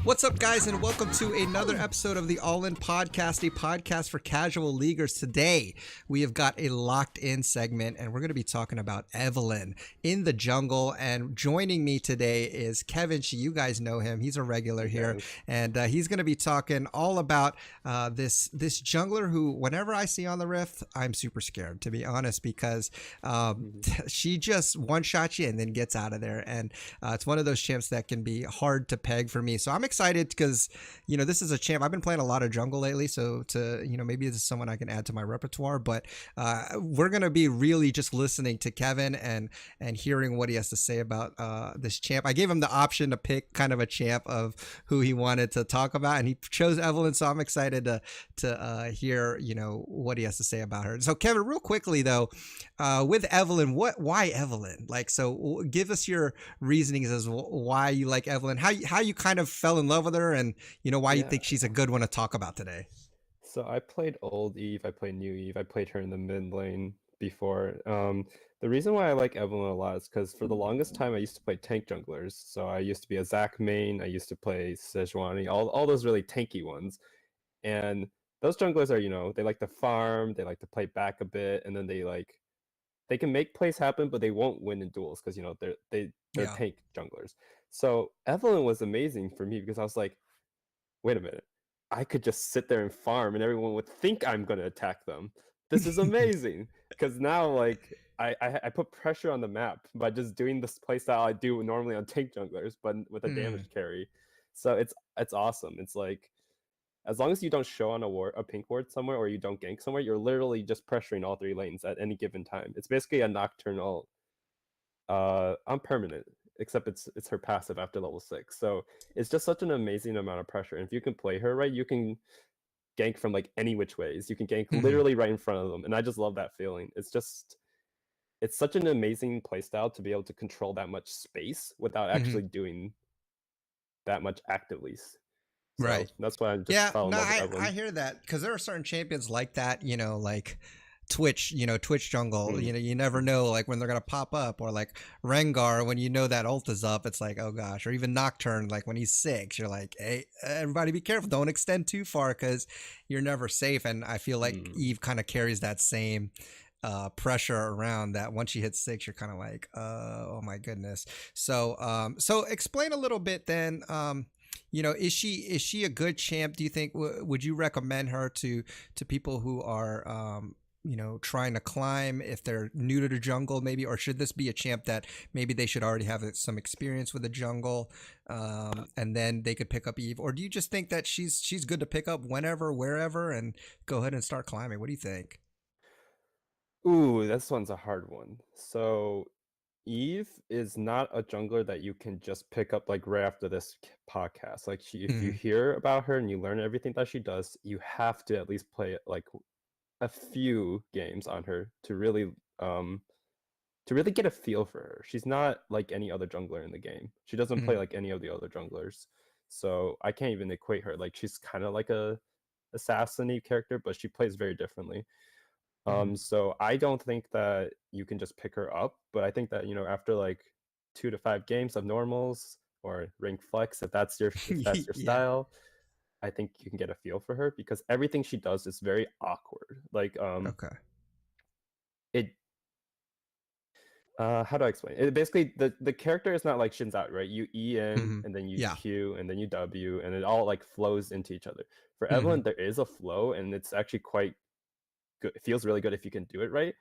What's up, guys, and welcome to another episode of the All-In Podcast, a podcast for casual leaguers. Today, we have got a locked-in segment, and we're going to be talking about Evelynn in the jungle. And joining me today is Kevin. You guys know him; he's a regular here, and he's going to be talking all about this jungler who, whenever I see on the Rift, I'm super scared, to be honest, because she just one-shots you and then gets out of there, and it's one of those champs that can be hard to peg for me. So I'm excited because, you know, this is a champ. I've been playing a lot of jungle lately, so maybe this is someone I can add to my repertoire. But we're gonna be really just listening to Kevin and hearing what he has to say about this champ. I gave him the option to pick kind of a champ of who he wanted to talk about, and he chose Evelynn. So I'm excited to hear, you know, what he has to say about her. So Kevin, real quickly though, with Evelynn, why Evelynn? Like, so give us your reasonings as why you like Evelynn, how you kind of fell in love with her, and you know why you think she's a good one to talk about today. So I played old Eve, I played new Eve, I played her in the mid lane before. The reason why I like Evelynn a lot is because for the longest time I used to play tank junglers. So I used to be a Zac main, I used to play Sejuani, all those really tanky ones. And those junglers are, you know, they like to farm, they like to play back a bit, and then they can make plays happen, but they won't win in duels because, you know, they're tank junglers. So Evelynn was amazing for me because I was like, wait a minute, I could just sit there and farm and everyone would think I'm going to attack them. This is amazing. Because now, like, I put pressure on the map by just doing this playstyle I do normally on tank junglers, but with a damage carry. So it's awesome. It's like, as long as you don't show on a pink ward somewhere or you don't gank somewhere, you're literally just pressuring all three lanes at any given time. It's basically a nocturnal on permanent, except it's her passive after level 6. So it's just such an amazing amount of pressure. And if you can play her right, you can gank from like any which ways. You can gank literally right in front of them. And I just love that feeling. It's such an amazing playstyle to be able to control that much space without actually doing that much actively. So Right. that's why I just fell in love with Evelynn. I hear that because there are certain champions like that, you know, like Twitch jungle, you know, you never know like when they're gonna pop up, or like Rengar when you know that ult is up, it's like, oh gosh, or even Nocturne, like when he's 6, you're like, hey, everybody be careful, don't extend too far because you're never safe. And I feel like Eve kind of carries that same pressure around, that once you hit 6, you're kind of like, oh my goodness. So so explain a little bit then. You know, is she a good champ? Do you think, would you recommend her to people who are you know, trying to climb, if they're new to the jungle maybe, or should this be a champ that maybe they should already have some experience with the jungle, and then they could pick up Eve? Or do you just think that she's good to pick up whenever, wherever, and go ahead and start climbing? What do you think? Ooh, this one's a hard one. So Eve is not a jungler that you can just pick up like right after this podcast. Like if you hear about her and you learn everything that she does, you have to at least play like a few games on her to really get a feel for her. She's not like any other jungler in the game. She doesn't play like any of the other junglers. So I can't even equate her. Like, she's kind of like a assassin-y character, but she plays very differently. So I don't think that you can just pick her up, but I think that, you know, after like 2 to 5 games of normals or rank flex, if that's your style, I think you can get a feel for her because everything she does is very awkward. Like, Okay. it how do I explain it? Basically, the character is not like Shin's out, right? You E in and then you Q and then you W, and it all like flows into each other. For Evelynn, there is a flow, and it's actually quite good. It feels really good if you can do it right.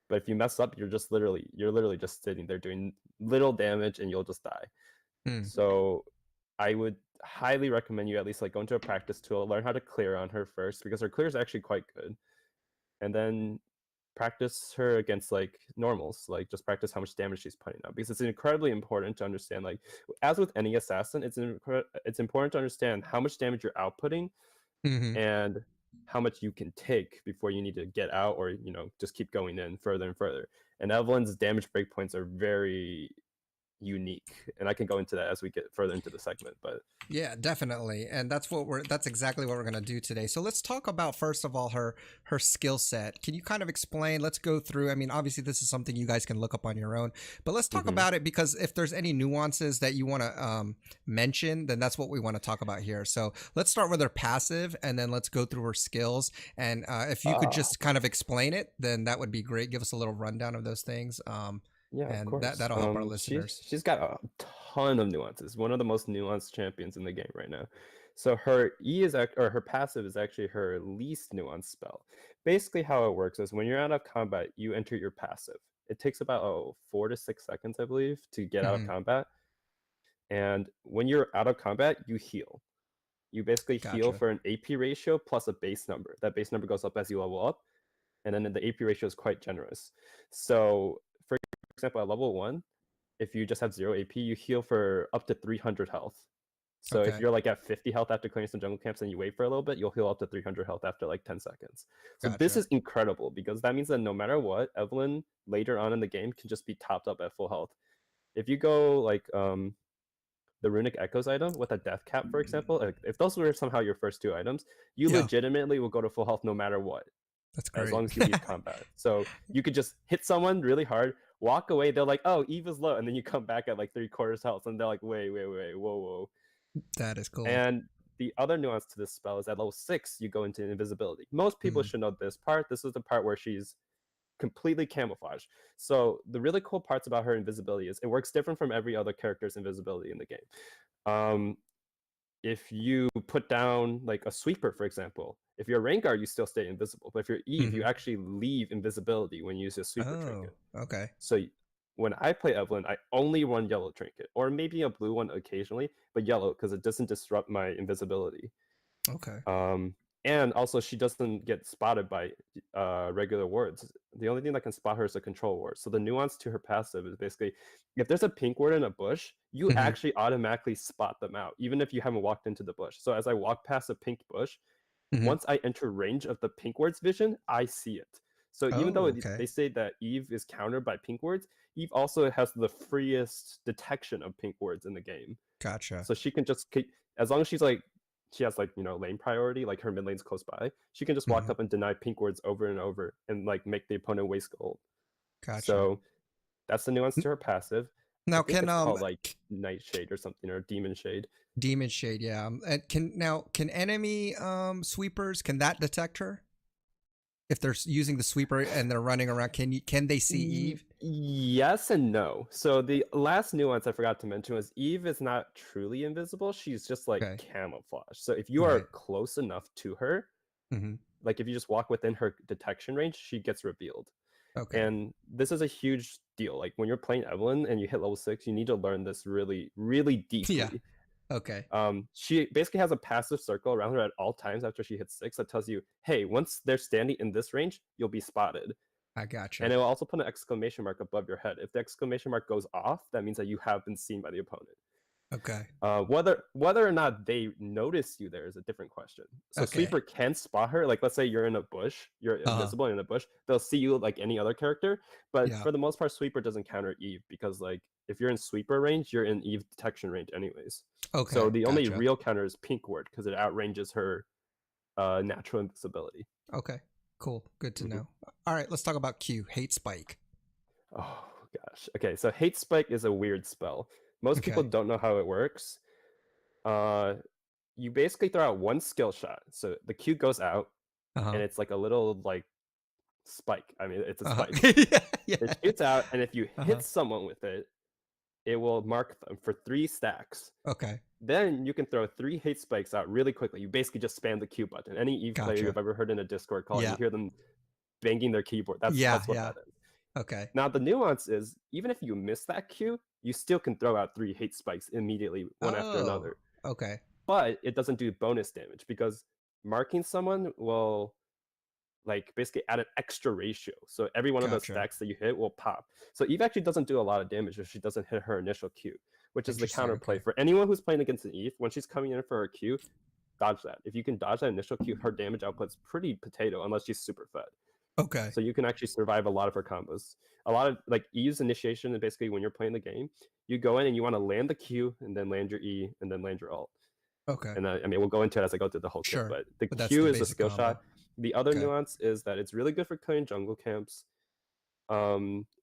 But if you mess up, you're literally just sitting there doing little damage and you'll just die. So I would highly recommend you at least like go into a practice tool, learn how to clear on her first, because her clear is actually quite good. And then practice her against like normals, like just practice how much damage she's putting out, because it's incredibly important to understand, like as with any assassin, it's important to understand how much damage you're outputting and how much you can take before you need to get out, or, you know, just keep going in further and further. And Evelynn's damage breakpoints are very unique, and I can go into that as we get further into the segment. But Yeah, definitely. And that's exactly what we're going to do today. So let's talk about first of all her skill set. Can you kind of explain, let's go through, I mean, obviously this is something you guys can look up on your own, but let's talk Mhm. about it because if there's any nuances that you want to mention, then that's what we want to talk about here. So let's start with her passive and then let's go through her skills. And if you could uh, just kind of explain it, then that would be great. Give us a little rundown of those things. yeah, of And course. that'll help our She's listeners. she's got a ton of nuances. One of the most nuanced champions in the game right now. So her or her passive is actually her least nuanced spell. Basically, how it works is when you're out of combat, you enter your passive. It takes about 4 to 6 seconds, I believe, to get out of Hmm. combat. And when you're out of combat, you heal. You basically heal Gotcha. for an AP ratio plus a base number. That base number goes up as you level up, and then the AP ratio is quite generous. So, for example, at level 1, if you just have 0 AP, you heal for up to 300 health. So if Okay. you're like at 50 health after clearing some jungle camps and you wait for a little bit, you'll heal up to 300 health after like 10 seconds. So this Gotcha. is incredible because that means that no matter what, Evelynn later on in the game can just be topped up at full health. If you go like the Runic Echoes item with a death cap, for example, like, if those were somehow your first 2 items, you Yeah, legitimately will go to full health no matter what, that's as great. long as you leave combat. So you could just hit someone really hard, walk away, they're like, oh, Eve is low, and then you come back at like 3/4 health, and they're like, wait, whoa. That is cool. And the other nuance to this spell is at level 6, you go into invisibility. Most people Mm, should know this part. This is the part where she's completely camouflaged. So the really cool parts about her invisibility is it works different from every other character's invisibility in the game. Um, if you put down like a sweeper, for example, if you're a Rengar, you still stay invisible. But if you're Eve, you mhm. actually leave invisibility when you use a sweeper Oh, trinket. okay. So when I play Evelynn, I only run yellow trinket, or maybe a blue one occasionally, but yellow because it doesn't disrupt my invisibility. Okay. Um, and also she doesn't get spotted by regular wards. The only thing that can spot her is a control ward. So the nuance to her passive is basically if there's a pink ward in a bush, you Mhm, actually automatically spot them out, even if you haven't walked into the bush. So as I walk past a pink bush, mhm. once I enter range of the pink ward's vision, I see it. So even though Oh, okay. they say that Eve is countered by pink wards, Eve also has the freest detection of pink wards in the game. Gotcha. So she can just as long as she has like lane priority, like her mid lane's close by, she can just walk Mhm. up and deny pink wards over and over and like make the opponent waste gold. Gotcha. So that's the nuance N- to her passive. I Now think can it's called like Nightshade or something, or Demon Shade. Demon Shade, yeah. And can enemy sweepers, can that detect her? If they're using the sweeper and they're running around, can they see Eve? Yes and no. So the last nuance I forgot to mention was Eve is not truly invisible. She's just like Okay. camouflage. So if you are Right. close enough to her, Hmm. like if you just walk within her detection range, she gets revealed. Okay. And this is a huge deal. Like when you're playing Evelynn and you hit level 6, you need to learn this really, really Yeah. deeply. Okay. She basically has a passive circle around her at all times after she hits 6 that tells you, hey, once they're standing in this range, you'll be spotted. I And gotcha. it will also put an exclamation mark above your head. If the exclamation mark goes off, that means that you have been seen by the opponent. Okay. Whether or not they notice you there is a different question. So Okay. sweeper can spot her. Like let's say you're in a bush, you're Uh-huh. invisible in a bush. They'll see you like any other character. But Yeah. for the most part, sweeper doesn't counter Eve because like if you're in sweeper range, you're in Eve detection range anyways. So Okay. the only Gotcha. real counter is pink ward because it outranges her natural invisibility. Okay. Cool. Good to Mhm. know. All right, let's talk about Q, hate spike. Oh gosh. Okay, so hate spike is a weird spell. Most people Okay. don't know how it works. Uh, you basically throw out one skill shot. So the Q goes out, Uh-huh. and it's like a little like spike. I mean, it's a Uh-huh. spike. Yeah. It Yeah. shoots out, and if you Uh-huh. hit someone with it, it will mark them for 3 stacks. Okay. Then you can throw 3 hate spikes out really quickly. You basically just spam the Q button. Any Eve player Gotcha. you've ever heard in a Discord call, and you Yeah. hear them banging their keyboard. Yeah. That's what Yeah. that is. Okay. Now the nuance is even if you miss that Q, you still can throw out 3 hate spikes immediately, one after Oh. another. Okay. But it doesn't do bonus damage because marking someone will like basically add an extra ratio. So every one of those Gotcha. stacks that you hit will pop. So Eve actually doesn't do a lot of damage if she doesn't hit her initial Q, which is the Interesting. counterplay Okay. for anyone who's playing against an Eve. When she's coming in for her Q, dodge that. If you can dodge that initial Q, her damage output's pretty potato unless she's super fed. Okay. So you can actually survive a lot of her combos. A lot of like E's initiation is basically when you're playing the game, you go in and you want to land the Q and then land your E and then land your ult. Okay. And I mean, we'll go into it as I go through the whole kit, Sure. but the But that's Q the is a basic skill combo. shot. The other Okay. nuance is that it's really good for clearing jungle camps.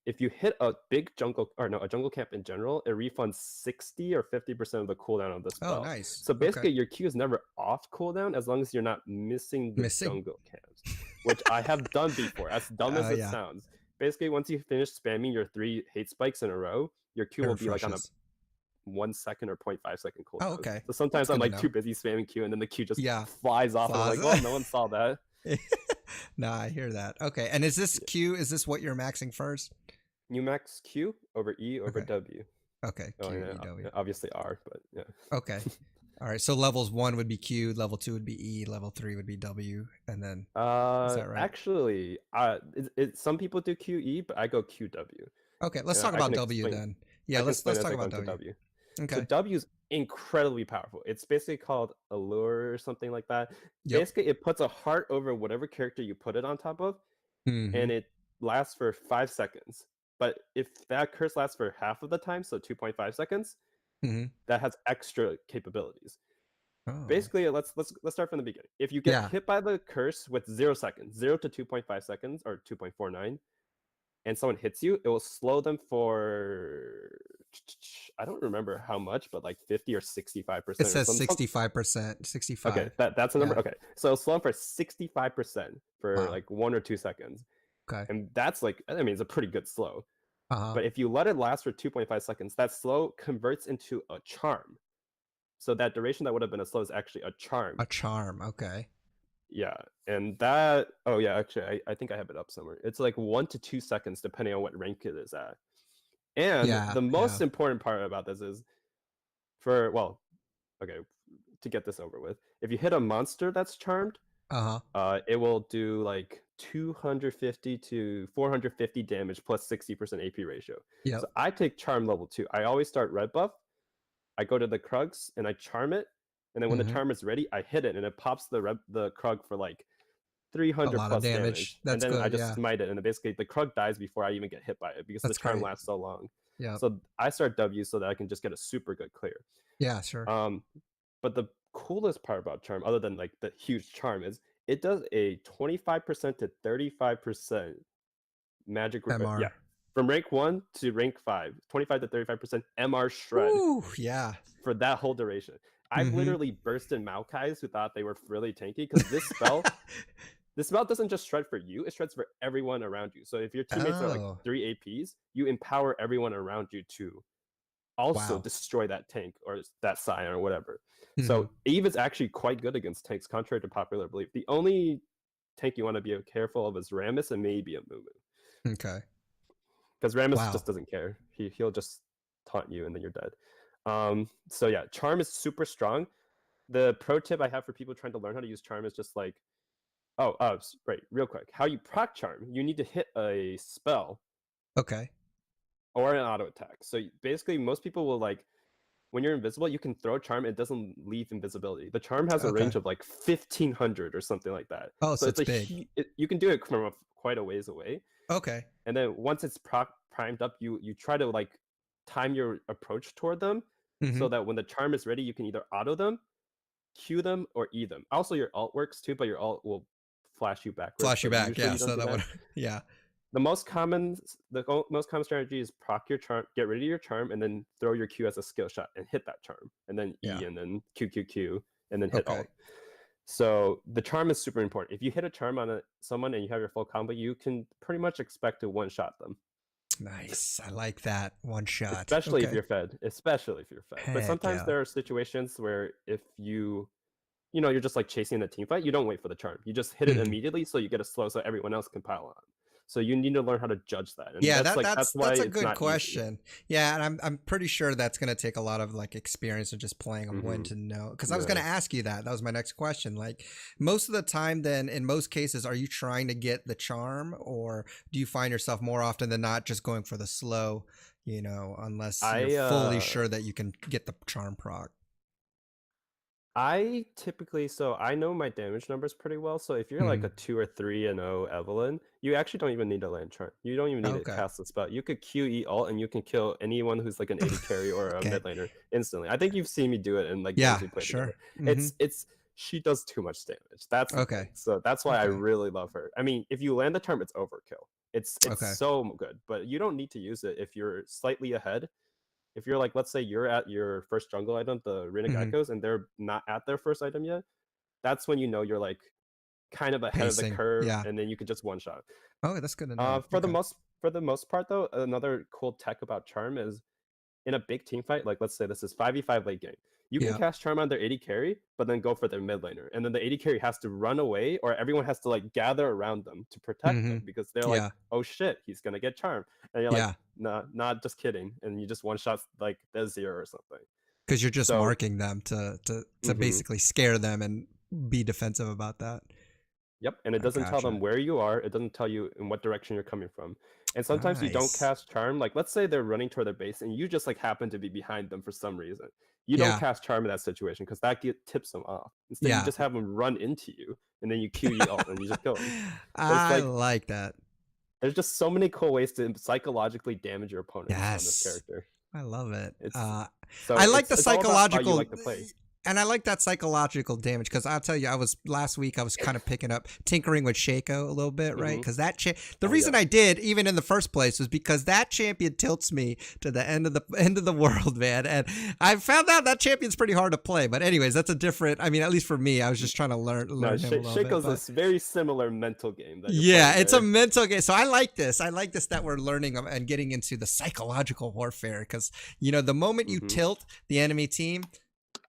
If you hit a big jungle, or no, a jungle camp in general, it refunds 60 or 50% of the cooldown of the Oh, spell. nice. So Okay. basically, your Q is never off cooldown as long as you're not missing the Missing. jungle camps, which I have done before, as dumb as it Yeah. sounds. Basically, once you finish spamming your 3 hate spikes in a row, your Q It will be like on a refreshes. 1 second or 0.5 second Oh, cooldown. okay. So That's sometimes I'm good to like too know. busy spamming Q, and then the Q just Yeah. flies off, and I'm Flies. like, well, no one saw that. No, I hear that. Okay. And is this Q? Is this what you're maxing first? You max Q over E over Okay. W. Okay. Oh, Q, yeah, E, W. obviously R, but yeah. Okay. All right. So levels 1 would be Q, level 2 would be E, level 3 would be W, and then is that right? Actually, some people do QE, but I go QW. Okay, let's And talk I about can W explain. then. Yeah, I can let's explain as talk I go about into W. W. So Okay. W is incredibly powerful. It's basically called Allure or something like that. Yep. Basically, it puts a heart over whatever character you put it on top of, Mm-hmm. and it lasts for 5 seconds. But if that curse lasts for half of the time, so 2.5 seconds, Mm-hmm. that has extra capabilities. Oh. Basically, let's start from the beginning. If you get Yeah. hit by the curse with 0 seconds, 0 to 2.5 seconds or 2.49, and someone hits you, it will slow them for, I don't remember how much, but like 50 or 65% It or says something. 65%. Okay, 65. that's a number. Yeah. Okay, so it'll slow them for 65% for Wow. like 1 or 2 seconds, Okay. and that's like, I mean, it's a pretty good slow. Uh-huh. But if you let it last for 2.5 seconds, that slow converts into a charm. So that duration that would have been a slow is actually a charm. A charm. Okay. Yeah, and that, oh yeah, actually, I think I have it up somewhere. It's like 1 to 2 seconds depending on what rank it is at. And Yeah. the Yeah. most important part about this is for, well, okay, to get this over with, if you hit a monster that's charmed, Uh-huh. it will do like 250 to 450 damage plus 60% AP ratio. Yep. So I take charm level 2. I always start red buff. I go to the Krugs and I charm it. And then when the Mm-hmm. charm is ready, I hit it and it pops the Krug for like A 300 lot of plus damage. damage. And That's then I good. just Yeah. smite it. And then basically the Krug dies before I even get hit by it because the That's charm great. lasts so long. Yeah. So I start W so that I can just get a super good clear. Yeah, sure. But the coolest part about charm, other than like the huge charm, is it does a 25% to 35% magic. Yeah, MR. from rank 1 to rank 5, 25 to 35% MR shred. Ooh, yeah. For that whole duration. I've Mm-hmm. literally bursted Maokais who thought they were really tanky because this spell doesn't just shred for you, it shreds for everyone around you. So if your teammates are like Oh. 3 APs, you empower everyone around you to also Wow. destroy that tank or that Scion or whatever. Mm-hmm. So Eve is actually quite good against tanks, contrary to popular belief. The only tank you want to be careful of is Rammus and maybe a Mumu. Okay. Because Rammus Wow. just doesn't care. He'll just taunt you and then you're dead. So yeah, charm is super strong. The pro tip I have for people trying to learn how to use charm is just like, right, real quick. How you proc charm, you need to hit a spell Okay. or an auto attack. So basically, most people will like, when you're invisible, you can throw charm, it doesn't leave invisibility. The charm has a Okay. range of like 1500 or something like that. Oh, So so it's it's big. you can do it from quite a ways away. Okay. And then once it's primed up, you try to like time your approach toward them Mm-hmm. so that when the charm is ready, you can either auto them, Q them, or E them. Also, your alt works too, but your alt will flash you backwards. Flash you So back. usually Yeah. you don't So do that that. would. Yeah. The most common strategy is proc your charm, get rid of your charm, and then throw your Q as a skill shot and hit that charm, and then E, Yeah. and then Q, and then hit Okay. alt. So the charm is super important. If you hit a charm on someone and you have your full combo, you can pretty much expect to one-shot them. Nice. I like that. One shot. Especially if Okay. you're fed. Especially if you're fed. But Heck sometimes yeah. there are situations where if you're just like chasing the team fight, you don't wait for the charm. You just hit it Mhm. immediately so you get a slow so everyone else can pile on. So you need to learn how to judge that. And Yeah, that's why that's a it's good not easy. question. Yeah, and I'm pretty sure that's gonna take a lot of like experience of just playing them when to know. Because I was gonna ask you that. That was my next question. Like most of the time, then in most cases, are you trying to get the charm, or do you find yourself more often than not just going for the slow? Unless you're fully sure that you can get the charm proc. I typically, so I know my damage numbers pretty well. So if you're like Hmm. a 2 or 3-0 Evelynn, you actually don't even need to land charm. You don't even need to Okay. cast the spell. You could QE ult and you can kill anyone who's like an AD carry or a Okay. mid laner instantly. I think you've seen me do it in like games Yeah, we play together. sure. Hmm. It's she does too much damage. That's the thing. Okay. So that's why I Okay. really love her. I mean, if you land the charm, it's overkill. It's Okay. so good, but you don't need to use it if you're slightly ahead. If you're like, let's say you're at your first jungle item, the Hmm. Renegekos, and they're not at their first item yet, that's when you know you're like kind of ahead of the Pacing. curve, Yeah. and then you could just one shot. Oh, that's good to Uh, know. for the Okay. most for the most part, though, another cool tech about Charm is in a big team fight, like let's say this is 5v5 late game, you can Yeah. cast Charm on their AD carry, but then go for their mid laner, and then the AD carry has to run away, or everyone has to like gather around them to protect Hmm. them because they're like, Yeah. oh shit, he's gonna get Charm, and you're like, Yeah. nah, not just kidding, and you just one shot like Desir or something. Because you're just So, marking them to mhm. basically scare them and be defensive about that. Yep, and it I doesn't tell gotcha. them where you are. It doesn't tell you in what direction you're coming from. And sometimes you don't Nice. cast charm. Like let's say they're running toward their base and you just like happen to be behind them for some reason. You don't Yeah. cast charm in that situation because tips them off. Instead, you Yeah. just have them run into you and then you QE ult and you just kill them. There's I like like that. there's just so many cool ways to psychologically damage your opponents on this Yes. character. I love it. It's so I like the it's all about how you psychological, like to play. and I like that psychological damage because I'll tell you, I was last week. I was kind of picking up, tinkering with Shaco a little bit, right? Hmm. Because the Oh reason yeah. I did, even in the first place, was because that champion tilts me to the end of the end of the world, man. And I found out that champion's pretty hard to play. But anyways, that's a different. I mean, at least for me, I was just trying to No, learn him a little bit, Shaco's but. a very similar mental game that you're Yeah, playing it's a there. mental game. So I like this. I like this that we're learning and getting into the psychological warfare because the moment you Hmm. tilt the enemy team,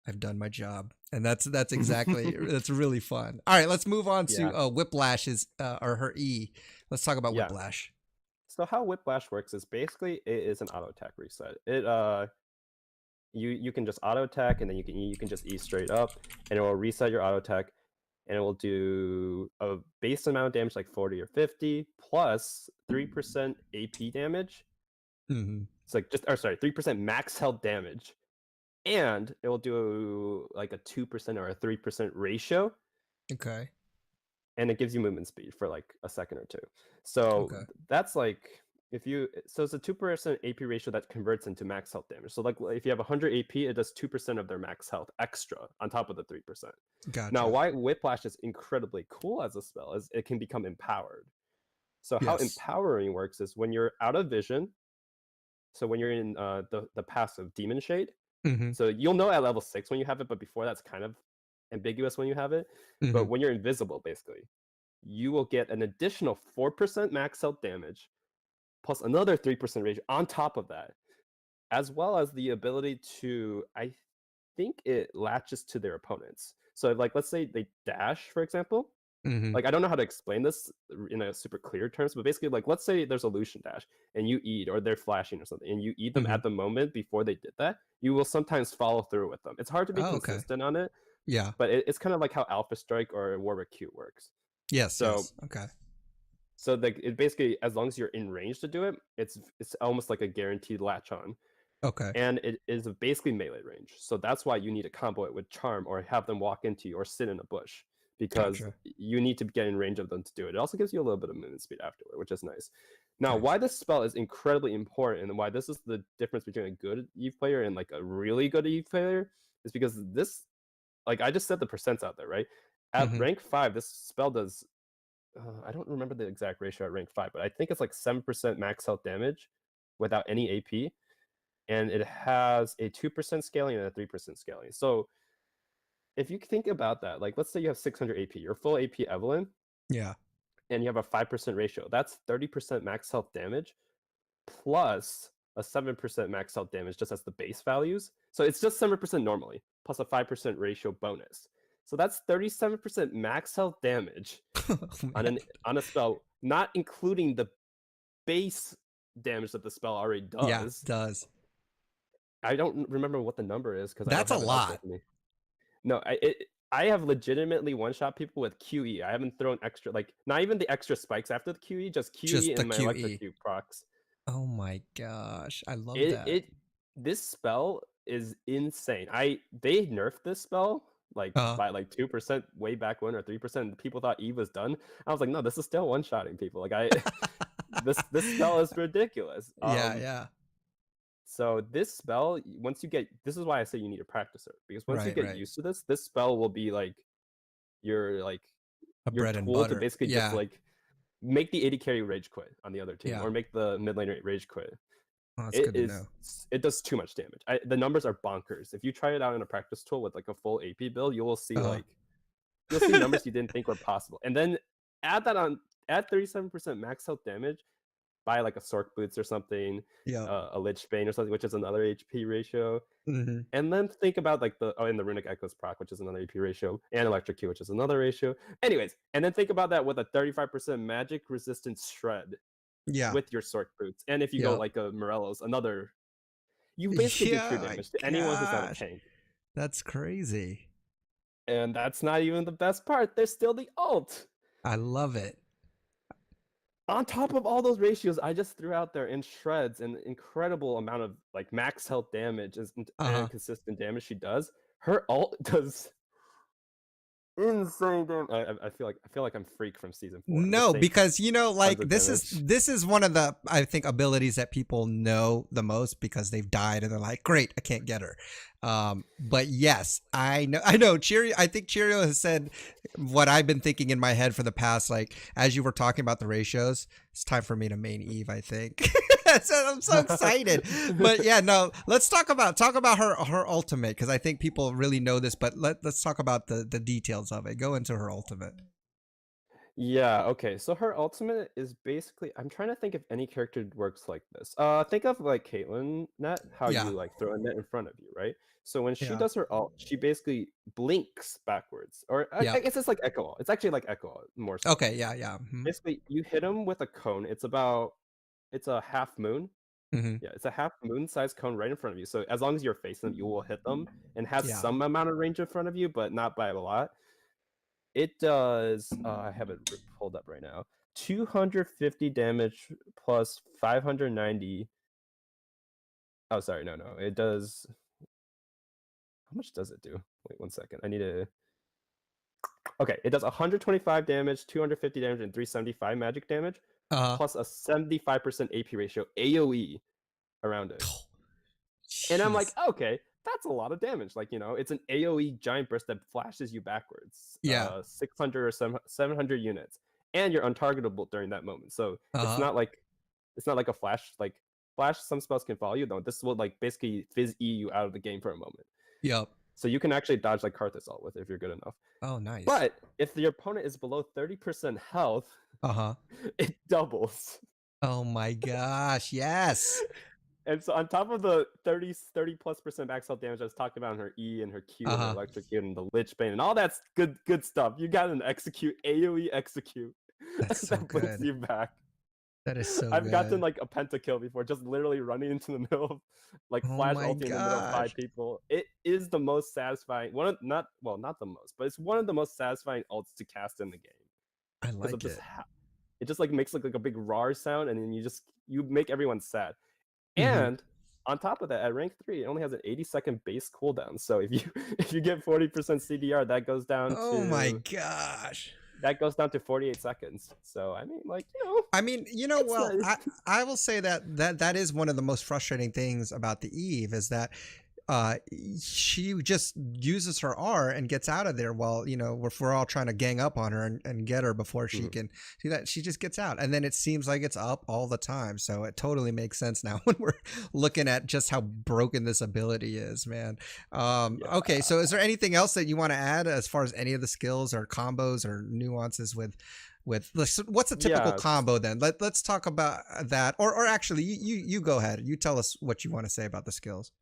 I've done my job, and that's exactly that's really fun. All right, let's move on to Yeah. Whiplash's or her E. Let's talk about Yeah. Whiplash. So how Whiplash works is basically it is an auto attack reset. You can just auto attack and then you can just E straight up and it will reset your auto attack and it will do a base amount of damage like 40 or 50 plus 3% AP damage. Hmm. It's like 3% max health damage. And it will do like a 2% or a 3% ratio Okay. and it gives you movement speed for like a second or two. So Okay. that's like so it's a 2% AP ratio that converts into max health damage. So like if you have 100 AP, it does 2% of their max health extra on top of the 3%. Now, Gotcha. why Whiplash is incredibly cool as a spell is it can become empowered. So how Yes. empowering works is when you're out of vision. So when you're in the passive Demon Shade, Hmm. so you'll know at level 6 when you have it, but before that's kind of ambiguous when you have it. Hmm. But when you're invisible, basically, you will get an additional 4% max health damage plus another 3% rage on top of that, as well as the ability to, I think it latches to their opponents. So, like, let's say they dash, for example. Hmm. Like, I don't know how to explain this in a super clear terms, but basically, like, let's say there's a Lucian dash and you eat, or they're flashing or something, and you eat them Hmm. at the moment before they did that, you will sometimes follow through with them. It's hard to be Oh, okay. consistent on it, Yeah. but it's kind of like how Alpha Strike or Warwick Q works. Yes. So Yes. Okay. So like it basically, as long as you're in range to do it, it's almost like a guaranteed latch on, Okay. and it is basically melee range. So that's why you need to combo it with charm or have them walk into you or sit in a bush because Gotcha. you need to get in range of them to do it. It also gives you a little bit of movement speed afterward, which is nice. Now, Nice. why this spell is incredibly important and why this is the difference between a good Eve player and like a really good Eve player is because this, like I just said the percents out there, right? At Hmm. rank 5, this spell does I don't remember the exact ratio at rank 5, but I think it's like 7% max health damage without any AP. And it has a 2% scaling and a 3% scaling. So if you think about that, like let's say you have 600 AP, your full AP Evelynn, Yeah. and you have a 5% ratio, that's 30% max health damage plus a 7% max health damage just as the base values. So it's just 7% normally, plus a 5% ratio bonus. So that's 37% max health damage Oh, on man. a spell, not including the base damage that the spell already Yeah. does. Does. I don't remember what the number is because I don't That's a have it up lot. with me. No, I have legitimately one shot people with QE. I haven't thrown extra, like not even the extra spikes after the QE, just QE Just the and my QE. electrocute procs. Oh my gosh. I love It that. it this spell is insane. They nerfed this spell like Uh, by like 2% way back when, or 3%. People thought Eve was done. I was like, no, this is still one-shotting people. Like this spell is ridiculous. yeah, yeah. So this spell, once you get, this is why I say you need a practicer, because once you Right, get right. used to this spell will be your A your bread and tool to butter. basically just Yeah, like make the AD carry rage quit on the other team, yeah. or make the mid laner rage quit. Oh, that's It good to is know. it does too much damage. The numbers are bonkers. If you try it out in a practice tool with like a full AP build, you will see Uh-huh. like you'll see numbers you didn't think were possible. And then add that on, add 37% max health damage by like a Sork Boots or something, Yeah. a Lich Bane or something, which is another HP ratio. Hmm. And then think about like and the Runic Echoes proc, which is another AP ratio, and Electric Q, which is another ratio. Anyways, and then think about that with a 35% magic resistance shred Yeah. with your Sork Boots. And if you go Yeah. like a Morello's, another, you basically do pure Yeah. damage to anyone who's not a Gosh, tank. that's crazy. And that's not even the best part. There's still the ult. I love it. On top of all those ratios I just threw out there in shreds, an incredible amount of like max health damage Uh-huh. and consistent damage she does. Her ult does insane damage. I feel like I'm Freak from season 4. I'm just No, saying because tons like of this damage. is one of the, I think, abilities that people know the most because they've died and they're like, great, I can't get her. But yes, I know Cheerio. I think Cheerio has said what I've been thinking in my head for the past, like as you were talking about the ratios. It's time for me to main Eve, I think. So I'm so excited. But yeah, no, let's talk about her ultimate, because I think people really know this, but let's talk about the details of it. Go into her ultimate. Yeah, okay. So her ultimate is basically, I'm trying to think if any character works like this. Think of like Caitlyn net, how Yeah, you like throw a net in front of you, right? So when she yeah, does her ult, she basically blinks backwards. Or I yep. guess it's like Echo ult. It's actually like Echo ult more so. Okay, yeah, yeah. Mm-hmm. Basically, you hit him with a cone. It's a half moon. Mm-hmm. Yeah, it's a half moon sized cone right in front of you. So as long as you're facing them, you will hit them, and has Yeah. some amount of range in front of you, but not by a lot. It does, I have it pulled up right now. 250 damage plus 590. Oh, sorry, no. It does. How much does it do? Wait 1 second. I need to. Okay, it does 125 damage, 250 damage, and 375 magic damage, Uh, plus a 75% AP ratio AoE around it. And I'm like, jeez. okay, that's a lot of damage. Like, it's an AoE giant burst that flashes you backwards, Yeah. 600 or 700 units, and you're untargetable during that moment. So it's Uh-huh. not like a flash. Like flash, some spells can follow you. Though this will like basically fizz you out of the game for a moment. Yep. So you can actually dodge like Karthus ult with if you're good enough. Oh, nice. But if the opponent is below 30% health, Uh-huh. it doubles. Oh my gosh. Yes. And so on top of the 30 plus percent max health damage I was talking about in her E and her Q and her Uh-huh. electrocute and the Lich Bane and all that's good stuff. You got an execute, AoE execute That's so that blinks good. you back. That is so I've gotten good. like a pentakill before, just literally running into the middle of like Oh flash my ulting in the middle of 5 gosh. people. It is the most satisfying not the most, but it's one of the most satisfying ults to cast in the game. I Because of like just it. it just like makes like a big rar sound, and then you make everyone sad. Mm-hmm. And on top of that, at rank 3, it only has an 80-second base cooldown. So if you if you get 40% CDR, Oh my gosh. 48 seconds. So I mean, like, I mean, it's well, nice. I will say that is one of the most frustrating things about the Eve, is that uh she just uses her R and gets out of there, while if we're all trying to gang up on her and get her before she Mhm. can do that. She just gets out, and then it seems like it's up all the time. So it totally makes sense now when we're looking at just how broken this ability is, man. Okay, Yeah. so is there anything else that you want to add as far as any of the skills or combos or nuances with what's a typical Yeah. combo then? Let's talk about that, or actually you go ahead, you tell us what you want to say about the skills.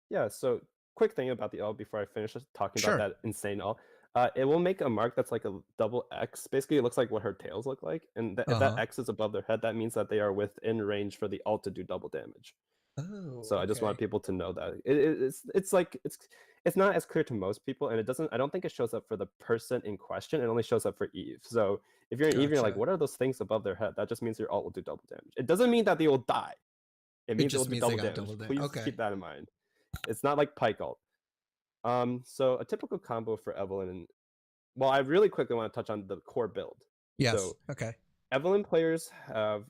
Yeah. So quick thing about the L before I finish just talking about Sure. that insane L. It will make a mark that's like a double X. Basically, it looks like what her tails look like, and if that Uh-huh. X is above their head, that means that they are within range for the ult to do double damage. Oh, So I just want okay. people to know that it's like it's not as clear to most people, and it doesn't. I don't think it shows up for the person in question. It only shows up for Eve. So if you're an Eve, you're like, Gotcha. what are those things above their head? That just means your ult will do double damage. It doesn't mean that they will die. It It means it will just do means they double got double damage. damage. Please Okay. keep that in mind. It's not like Pike ult. So a typical combo for Evelynn. Well, I really quickly want to touch on the core build. Yes. So Okay. Evelynn players have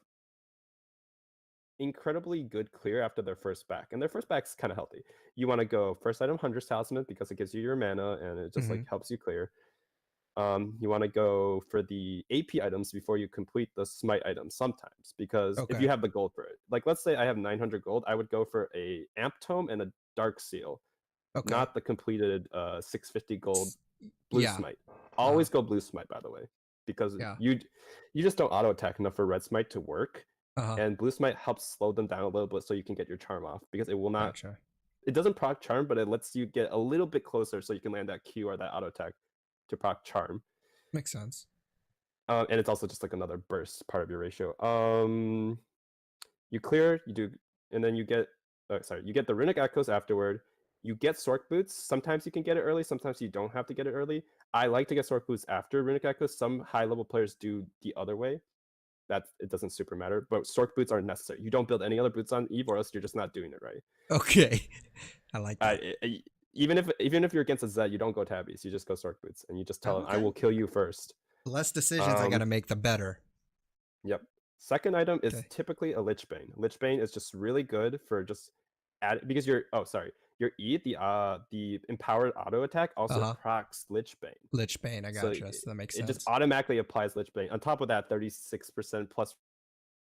incredibly good clear after their first back, and their first back's kind of healthy. You want to go first item Hunter's Talisman because it gives you your mana and it just Mm-hmm. like helps you clear. You want to go for the AP items before you complete the smite items sometimes, because if Okay. you have the gold for it. Like let's say I have 900 gold, I would go for a Amp Tome and a Dark Seal, Okay. not the completed 650 gold S- Blue Yeah. Smite. Uh-huh. Always go Blue Smite, by the way, because Yeah. you just don't auto attack enough for Red Smite to work, Uh-huh. and Blue Smite helps slow them down a little bit so you can get your charm off, because it will not. Gotcha. It doesn't proc charm, but it lets you get a little bit closer so you can land that Q or that auto attack to proc charm. Makes sense. And it's also just like another burst part of your ratio. You clear, you do, and then you get, you get the Runic Echoes afterward. You get Sork Boots. Sometimes you can get it early, sometimes you don't have to get it early. I like to get Sork Boots after Runic Echoes. Some high level players do the other way. That it doesn't super matter, but Sork Boots are necessary. You don't build any other boots on Eve, or else you're just not doing it right. Okay. I like Uh, that. even if you're against a Zed, you don't go Tabbies. You just go Sork Boots, and you just tell Oh, him, "I okay. will kill you first." The less decisions I got Um, to make, the better. Yep. Second item is Okay. typically a Lich Bane. Lich Bane is just really good for just add, because your E, the empowered auto attack also Uh-huh. procs Lich Bane. Lich Bane. I So gotcha. So that makes it just sense. automatically applies Lich Bane. On top of that, 36% plus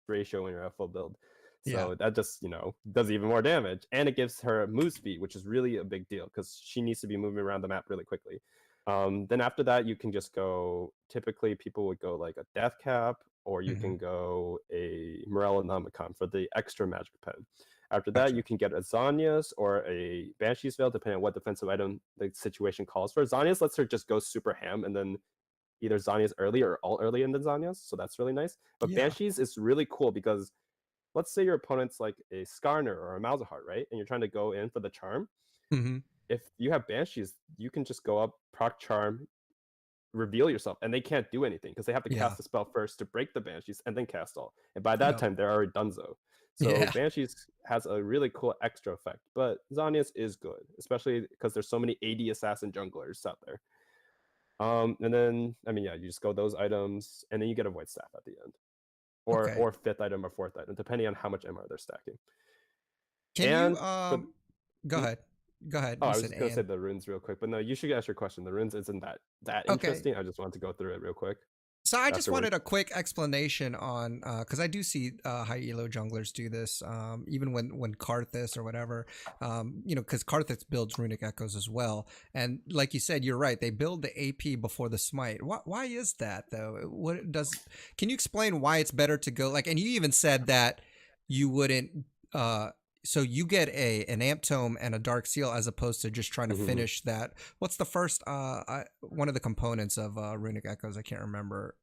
ratio when you're at full build. Yeah. So that just, does even more damage. And it gives her move speed, which is really a big deal because she needs to be moving around the map really quickly. Then after that, you can just go, typically people would go like a Death Cap, or you Mm-hmm. can go a Morellonomicon for the extra magic pen. After that, you Gotcha. can get a Zanyas or a Banshee's Veil, depending on what defensive item the situation calls for. Zanyas lets her just go super ham and then either Zanyas early or all early in the Zanyas, so that's really nice. But Yeah. Banshees is really cool because let's say your opponent's like a Skarner or a Malzahar, right? And you're trying to go in for the charm. Mm-hmm. If you have Banshees, you can just go up, proc charm, reveal yourself, and they can't do anything because they have to Yeah. cast the spell first to break the Banshees and then cast all. And by that Yep. time, they're already donezo. So Yeah. Banshees has a really cool extra effect, but Zanyas is good, especially because there's so many AD assassin junglers out there. And then you just go those items, and then you get a Void Staff at the end, Okay. or fifth item or fourth item, depending on how much MR they're stacking. Can you And for go hmm? ahead. Go ahead. Oh, You I was said just gonna say and. the runes real quick, but no, you should ask your question. The runes isn't that Okay. interesting. I just wanted to go through it real quick So I just afterward. wanted a quick explanation on because I do see high elo junglers do this, even when Karthus or whatever, because Karthus builds runic echoes as well, and like you said, you're right. They build the AP before the smite. Why is that though? What does? Can you explain why it's better to go like? And you even said that you wouldn't. So you get an amp tome and a dark seal as opposed to just trying to Mm-hmm. finish that. What's the first one of the components of runic echoes? I can't remember.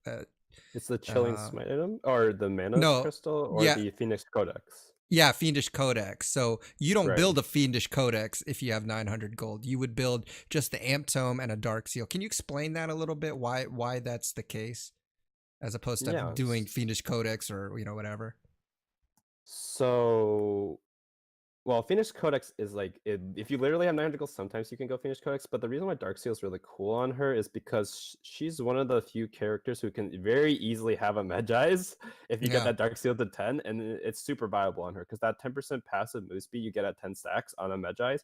It's the Chilling Uh, Smite item, or the Mana no, Crystal, or yeah, the Phoenix Codex. yeah, Fiendish Codex. So you don't Right. build a Fiendish Codex if you have 900 gold. You would build just the Amp Tome and a Dark Seal. Can you explain that a little bit? Why that's the case, as opposed to Yeah. doing Fiendish Codex or whatever. So well, Phoenix Codex is like if you literally have 900 gold, sometimes you can go Phoenix Codex. But the reason why Dark Seal is really cool on her is because she's one of the few characters who can very easily have a Medjai's if you get Yeah. that Dark Seal to 10, and it's super viable on her because that 10% passive move speed you get at 10 stacks on a Medjai's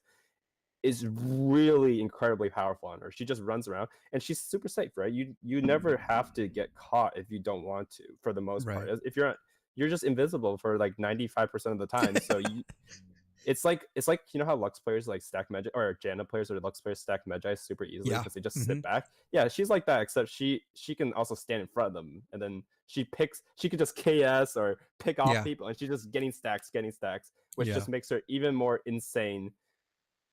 is really incredibly powerful on her. She just runs around and she's super safe, right? You never have to get caught if you don't want to, for the most part. Right. If you're just invisible for like 95% of the time, so it's like how Lux players like stack Magi, or Janna players or Lux players stack Magi super easily Yeah. because they just Mm-hmm. sit back. Yeah, she's like that, except she can also stand in front of them, and then she can just KS or pick off Yeah. people, and she's just getting stacks, which Yeah. just makes her even more insane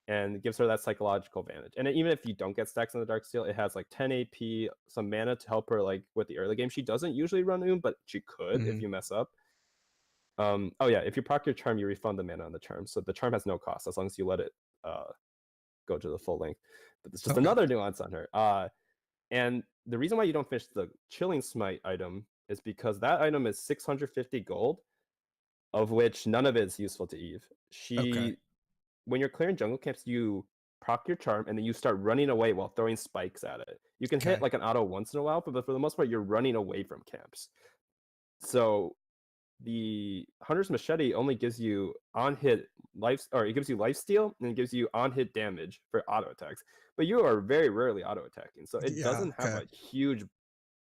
and gives her that psychological advantage. And even if you don't get stacks on the Dark Steel, it has like 10 AP, some mana to help her like with the early game. She doesn't usually run Oom, but she could Mm-hmm. if you mess up. Oh yeah, if you proc your charm, you refund the mana on the charm. So the charm has no cost as long as you let it go to the full length. But it's just Okay. another nuance on her. And the reason why you don't finish the Chilling Smite item is because that item is 650 gold, of which none of it is useful to Eve. Okay. When you're clearing jungle camps, you proc your charm, and then you start running away while throwing spikes at it. You can hit Okay. like an auto once in a while, but for the most part, you're running away from camps. So the Hunter's Machete only gives you on hit life, or it gives you life steal, and it gives you on hit damage for auto attacks. But you are very rarely auto attacking, so it Yeah. doesn't have Okay. a huge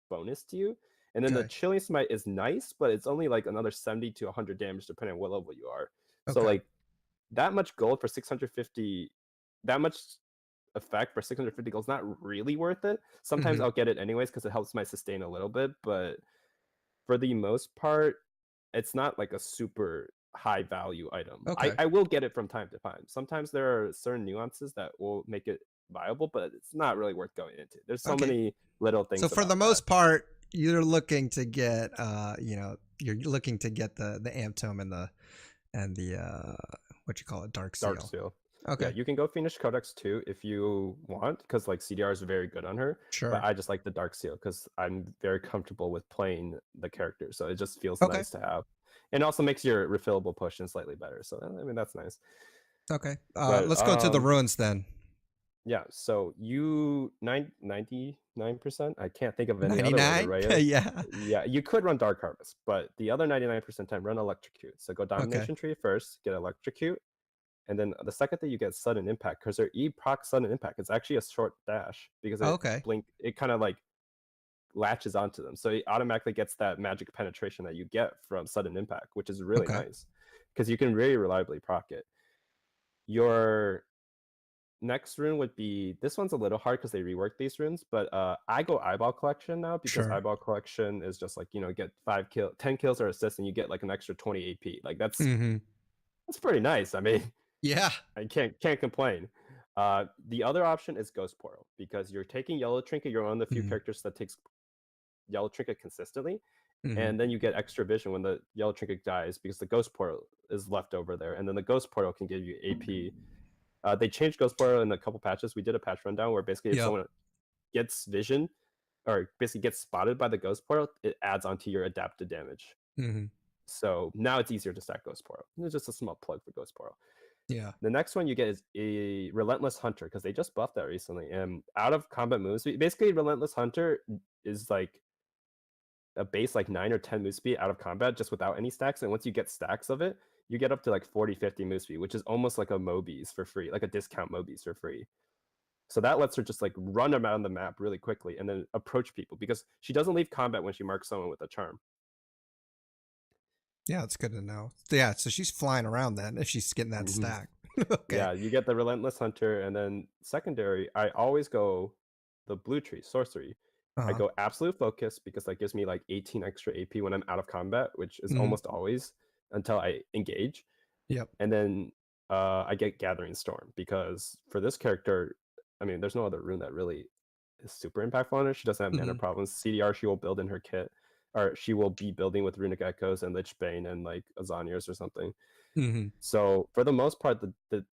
bonus to you. And then the Okay. Chilling Smite is nice, but it's only like another 70 to 100 damage depending on what level you are. So Okay. like that much gold for 650, that much effect for 650 gold is not really worth it. Sometimes Hmm. I'll get it anyways because it helps my sustain a little bit, but for the most part, it's not like a super high value item. Okay. I will get it from time to time. Sometimes there are certain nuances that will make it viable, but it's not really worth going into. There's so Okay. many little So things for the about that. most part, you're looking to get, you're looking to get the amp tome and the what you call it, dark Dark seal. Seal. Yeah, Okay. you can go finish Codex too if you want, because like CDR is very good on her. But Sure. I just like the Dark Seal because I'm very comfortable with playing the character, so it just feels Okay. nice to have. And also makes your refillable potion slightly better. So I mean that's nice. Okay. But Let's go into the ruins then. yeah, so you 99%. I can't think of any other way to 99. write it. Yeah. Yeah, you could run Dark Harvest, but the other 99% time run Electrocute. So go Okay. Domination Tree first, get Electrocute, and then the second that you get Sudden Impact, because their E proc Sudden Impact, it's actually a short dash because Okay. it kind of like latches onto them. So it automatically gets that magic penetration that you get from Sudden Impact, which is really Okay. nice because you can really reliably proc it. Your next rune would be, this one's a little hard because they reworked these runes, but I go Eyeball Collection now because Sure. Eyeball Collection is just like, get 10 kills or assists and you get like an extra 20 AP. Like Mm-hmm. that's pretty nice. I mean, Yeah. I can't complain. The other option is Ghost Portal because you're taking Yellow Trinket. You're one of the few Mm-hmm. characters that takes Yellow Trinket consistently, Mm-hmm. and then you get extra vision when the Yellow Trinket dies because the Ghost Portal is left over there, and then the Ghost Portal can give you AP. They changed Ghost Portal in a couple patches. We did a patch rundown where basically if Yep. someone gets vision or basically gets spotted by the Ghost Portal, it adds onto your adapted damage. Mm-hmm. So now it's easier to stack Ghost Portal. It's just a small plug for Ghost Portal. Yeah. The next one you get is a Relentless Hunter because they just buffed that recently. And out of combat moves, basically Relentless Hunter is like a base like 9 or 10 move speed out of combat just without any stacks. And once you get stacks of it, you get up to like 40, 50 move speed, which is almost like a Mobies for free, like a discount Mobies for free. So that lets her just like run around the map really quickly and then approach people because she doesn't leave combat when she marks someone with a charm. Yeah, it's good to know. Yeah, so she's flying around then if she's getting that Mhm. stack. Okay. Yeah, you get the Relentless Hunter, and then secondary, I always go the Blue Tree, Sorcery. I Uh-huh. go Absolute Focus because that gives me like 18 extra AP when I'm out of combat, which is Mm-hmm. almost always until I engage. Yep. And then I get Gathering Storm because for this character, I mean, there's no other rune that really is super impactful on her. She doesn't have mana Mm-hmm. problems. CDR, she will build in her kit, or she will be building with Runic Echoes and Lich Bane and like Azanias or something. Mm-hmm. So for the most part, the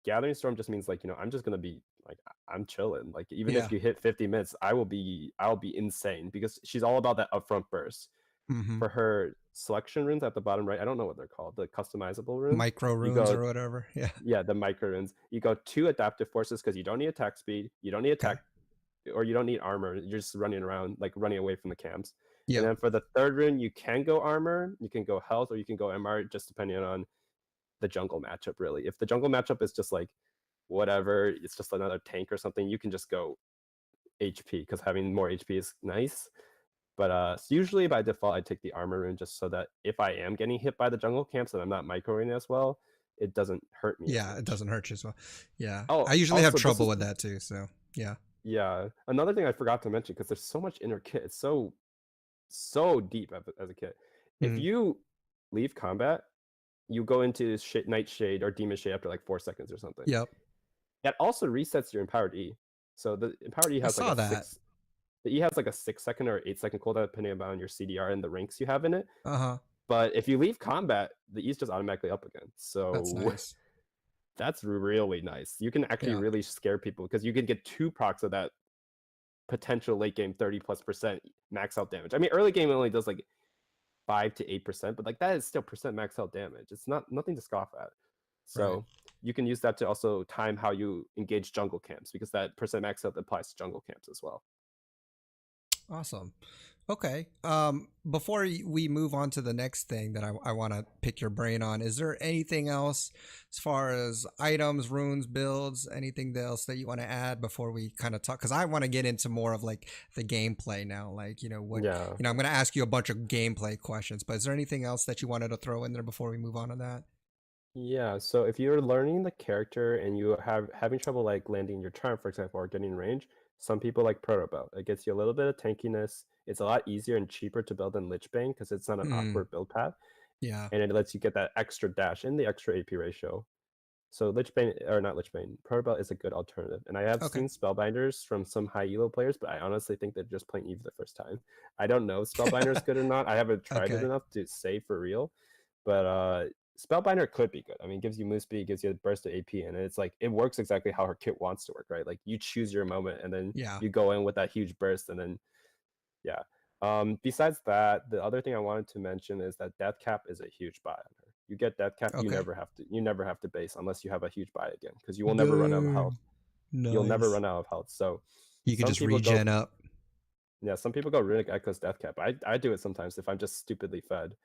Gathering Storm just means like, I'm just gonna be like, I'm chilling. Like even Yeah. if you hit 50 minutes, I'll be insane because she's all about that upfront burst. Mm-hmm. For her selection runes at the bottom right, I don't know what they're called, the customizable runes. Micro You runes go, or whatever. Yeah. yeah, the micro runes. You go 2 adaptive forces because you don't need attack speed, you don't need Okay. attack, or you don't need armor. You're just running around, like running away from the camps. And Yep. then for the third rune, you can go armor, you can go health, or you can go MR, just depending on the jungle matchup. Really, if the jungle matchup is just like whatever, it's just another tank or something, you can just go HP because having more HP is nice. But usually by default, I take the armor rune just so that if I am getting hit by the jungle camps and I'm not microing as well, it doesn't hurt me as Yeah, it much. doesn't hurt you as well. Yeah. Oh, I usually have also this trouble is with that too, so yeah. yeah, another thing I forgot to mention because there's so much inner kit. It's so deep as a kit. If Mm-hmm. you leave combat, you go into Nightshade or Demon Shade after like 4 seconds or something. Yep. That also resets your Empowered E. So the Empowered E I has like saw a that. 6. The E has like a 6-second or 8-second cooldown depending on your CDR and the ranks you have in it. Uh-huh. But if you leave combat, the E is just automatically up again. That's So nice. that's really nice. You can actually Yeah. really scare people because you can get 2 procs of that potential late game 30+% max out damage. I mean, early game only does like 5 to 8%, but like that is still percent max out damage. It's nothing to scoff at. Right. So you can use that to also time how you engage jungle camps, because that percent max health applies to jungle camps as well. Awesome. Okay. Before we move on to the next thing that I want to pick your brain on, is there anything else as far as items, runes, builds, anything else that you want to add before we kind of talk? Because I want to get into more of like the gameplay now. Like, Yeah. I'm going to ask you a bunch of gameplay questions, but is there anything else that you wanted to throw in there before we move on to that? Yeah, so if you're learning the character and you have having trouble like landing your charm, for example, or getting range, some people like Proto Belt. It gets you a little bit of tankiness. It's a lot easier and cheaper to build than Lich Bane because it's not an Mm, awkward build path, yeah. and it lets you get that extra dash and the extra AP ratio. So Lich Bane, or not Lich Bane, Proto Belt is a good alternative. And I have Okay. seen Spellbinders from some high elo players, but I honestly think they're just playing Eve the first time. I don't know if Spellbinder is good or not. I haven't tried it Okay. enough to say for real, but Spellbinder could be good. I mean, it gives you move speed, gives you a burst of AP, and it's like it works exactly how her kit wants to work, right? Like you choose your moment, and then Yeah. you go in with that huge burst, and then yeah. Besides that, the other thing I wanted to mention is that death cap is a huge buy on her. You get death cap, Okay. you never have to base unless you have a huge buy again, because you will never run out of health. Dude. You'll never Nice. run out of health. So You can some just people go, regen up. yeah, some people go Runic Echo's death cap. I do it sometimes if I'm just stupidly fed.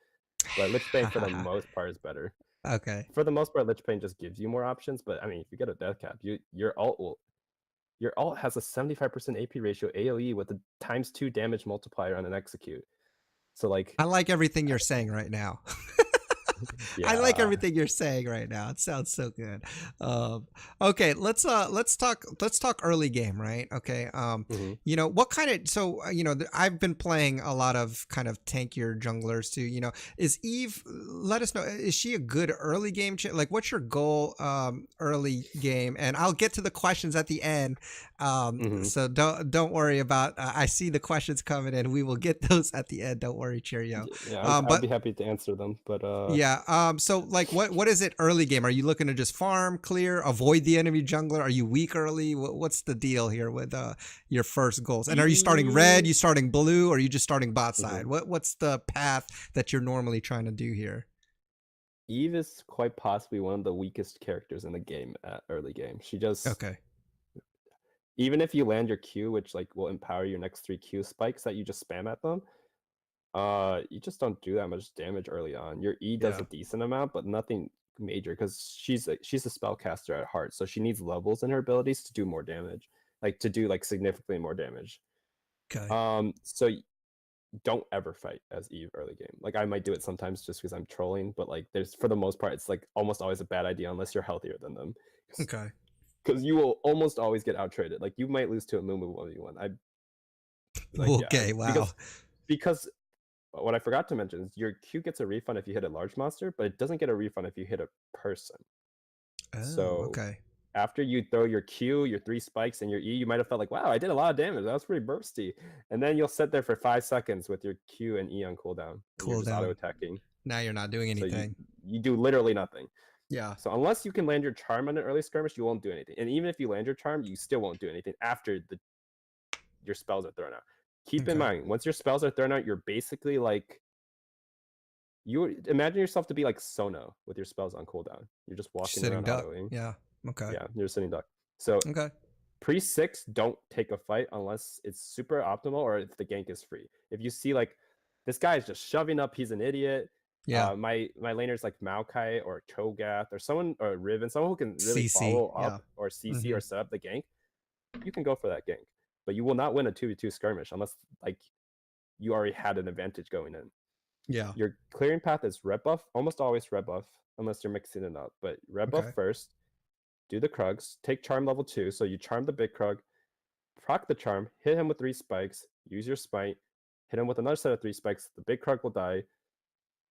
But Lich Bane for the most part is better. Okay. For the most part, Lich Bane just gives you more options. But I mean, if you get a death cap, your alt has a 75% AP ratio AoE with a ×2 damage multiplier on an execute. So like, I like everything you're saying right now. I like yeah. everything you're saying right now. It sounds so good. Okay, let's talk early game, right? Okay. Mhm. What kind of I've been playing a lot of kind of tankier junglers too. Is Eve? Let us know. Is she a good early game? Like, what's your goal early game? And I'll get to the questions at the end. Mhm. So don't worry about. I see the questions coming in. We will get those at the end. Don't worry, cheerio. Yeah, I'd But be happy to answer them. But yeah. So like, what is it early game? Are you looking to just farm, clear, avoid the enemy jungler? Are you weak early? What's the deal here with your first goals? And are you starting red? Eve, You starting blue? Or are you just starting bot mhm. side? What's the path that you're normally trying to do here? Eve is quite possibly one of the weakest characters in the game at early game. She just, Okay. even if you land your Q, which like will empower your next 3 Q spikes that you just spam at them, you just don't do that much damage early on. Your E does a Yeah. decent amount, but nothing major, because she's a spellcaster at heart, so she needs levels in her abilities to do more damage, like to do like significantly more damage. Okay. So don't ever fight as Eve early game. Like I might do it sometimes just because I'm trolling, but like there's, for the most part, it's like almost always a bad idea unless you're healthier than them, Okay. because you will almost always get out traded. Like you might lose to a Moo 1v1. I like, yeah, Okay. Wow. because what I forgot to mention is your Q gets a refund if you hit a large monster, but it doesn't get a refund if you hit a person. Oh. So Okay. after you throw your Q, your 3 spikes, and your E, you might have felt like, wow, I did a lot of damage. That was pretty bursty. And then you'll sit there for 5 seconds with your Q and E on cooldown, and you're Cool just auto down. attacking. Now you're not doing So you anything. you do literally nothing. Yeah. So unless you can land your charm on an early skirmish, you won't do anything. And even if you land your charm, you still won't do anything after your spells are thrown out. Keep in Okay. mind, once your spells are thrown out, you're basically like, you imagine yourself to be like Sono with your spells on cooldown. You're just walking Sitting around duck. autoing. Yeah. Okay. Yeah, you're sitting duck. So Okay. pre-6, don't take a fight unless it's super optimal or if the gank is free. If you see like this guy is just shoving up, he's an idiot. Yeah. My laner's like Maokai or Cho'Gath or someone, or Riven, someone who can really CC. follow Yeah. up or CC Mm-hmm. or set up the gank. You can go for that gank, but you will not win a 2v2 skirmish unless like you already had an advantage going in. Yeah. Your clearing path is red buff, almost always red buff, unless you're mixing it up. But red buff Okay. first, do the Krugs, take charm level 2, so you charm the big Krug, proc the charm, hit him with 3 spikes, use your smite, hit him with another set of 3 spikes, the big Krug will die,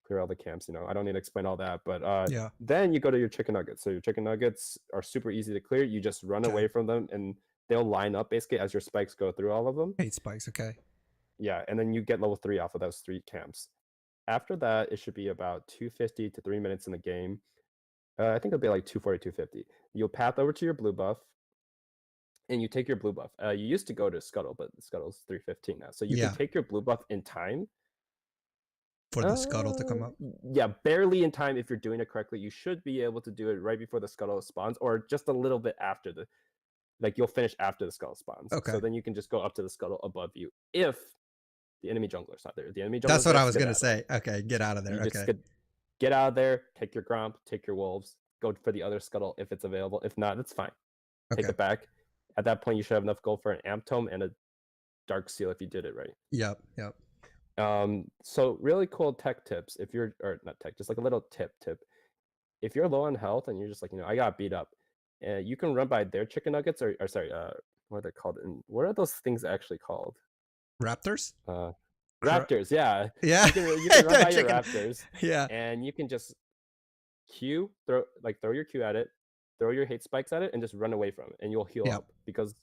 clear all the camps, I don't need to explain all that, but Yeah. then you go to your chicken nuggets. So your chicken nuggets are super easy to clear. You just run Okay. away from them and they'll line up basically as your spikes go through all of them. 8 spikes. Okay. Yeah, and then you get level 3 off of those 3 camps. After that, it should be about 250 to 3 minutes in the game. I think it'll be like 240, 250. You'll path over to your blue buff, and you take your blue buff. You used to go to Scuttle, but Scuttle's 315 now. So you can Yeah. take your blue buff in time, for the scuttle to come up. Yeah, barely in time. If you're doing it correctly, you should be able to do it right before the scuttle spawns, or just a little bit after the, like you'll finish after the scuttle spawns. Okay. So then you can just go up to the scuttle above you if the enemy jungler's not there. If the enemy That's jungler's what there, I was gonna skedaddle. say. Okay, get out of You there. just Okay. get out of there, take your Gromp, take your Wolves, go for the other scuttle if it's available. If not, it's fine. Take Okay. it back. At that point, you should have enough gold for an Amp Tome and a Dark Seal if you did it right. Yep. Yep. So really cool tech tips. If you're, or not tech, just like a little tip. If you're low on health and you're just like, I got beat up, you can run by their chicken nuggets, or sorry, what are they called? And what are those things actually called? Raptors. Raptors. Yeah. Yeah. You can run by your Raptors. Yeah. And you can just throw your Q at it, throw your hate spikes at it, and just run away from it, and you'll heal Yep. up because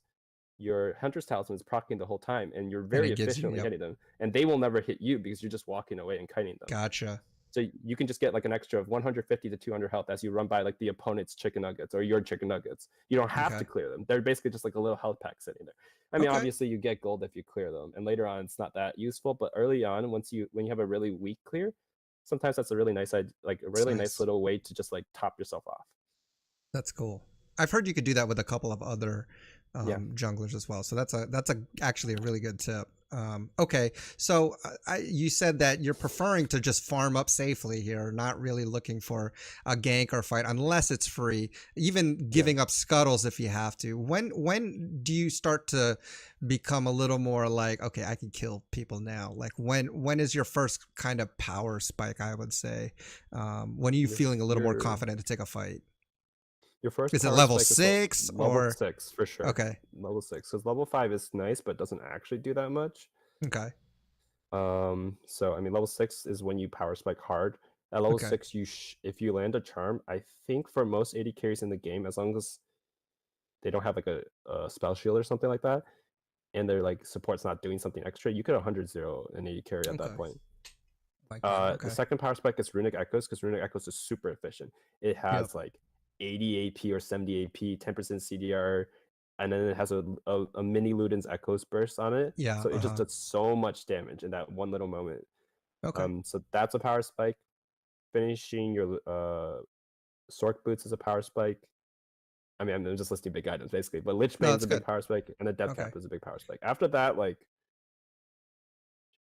your Hunter's Talisman is proccing the whole time, and you're And very it gives you, efficiently yep. hitting them, and they will never hit you because you're just walking away and kiting them. Gotcha. So you can just get like an extra of 150 to 200 health as you run by like the opponent's chicken nuggets or your chicken nuggets. You don't have to clear them. They're basically just like a little health pack sitting there. I mean, obviously you get gold if you clear them, and later on it's not that useful. But early on, when you have a really weak clear, sometimes that's a really nice, like a really nice little way to just like top yourself off. That's cool. I've heard you could do that with a couple of other junglers as well. So that's actually a really good tip. Okay, so you said that you're preferring to just farm up safely here, not really looking for a gank or fight unless it's free, even giving up scuttles if you have to. When do you start to become a little more like, okay, I can kill people now? Like when is your first kind of power spike, I would say? When are you feeling a little more confident to take a fight? Your first is it level 6 level or 6 for sure? Okay, level 6, because level 5 is nice but doesn't actually do that much. Okay. So I mean, level 6 is when you power spike hard. At level 6, if you land a charm, I think for most AD carries in the game, as long as they don't have like a spell shield or something like that, and their like support's not doing something extra, you could 100-0 an AD carry at that point. The second power spike is Runic Echoes, because Runic Echoes is super efficient. It has like 80 AP or 70 AP, 10% CDR, and then it has a mini Luden's Echoes burst on it. Yeah. So it just does so much damage in that one little moment. Okay. So that's a power spike. Finishing your Sork Boots is a power spike. I mean, I'm just listing big items basically, but Lich Bane is a big power spike, and the Death Cap is a big power spike. After that, like,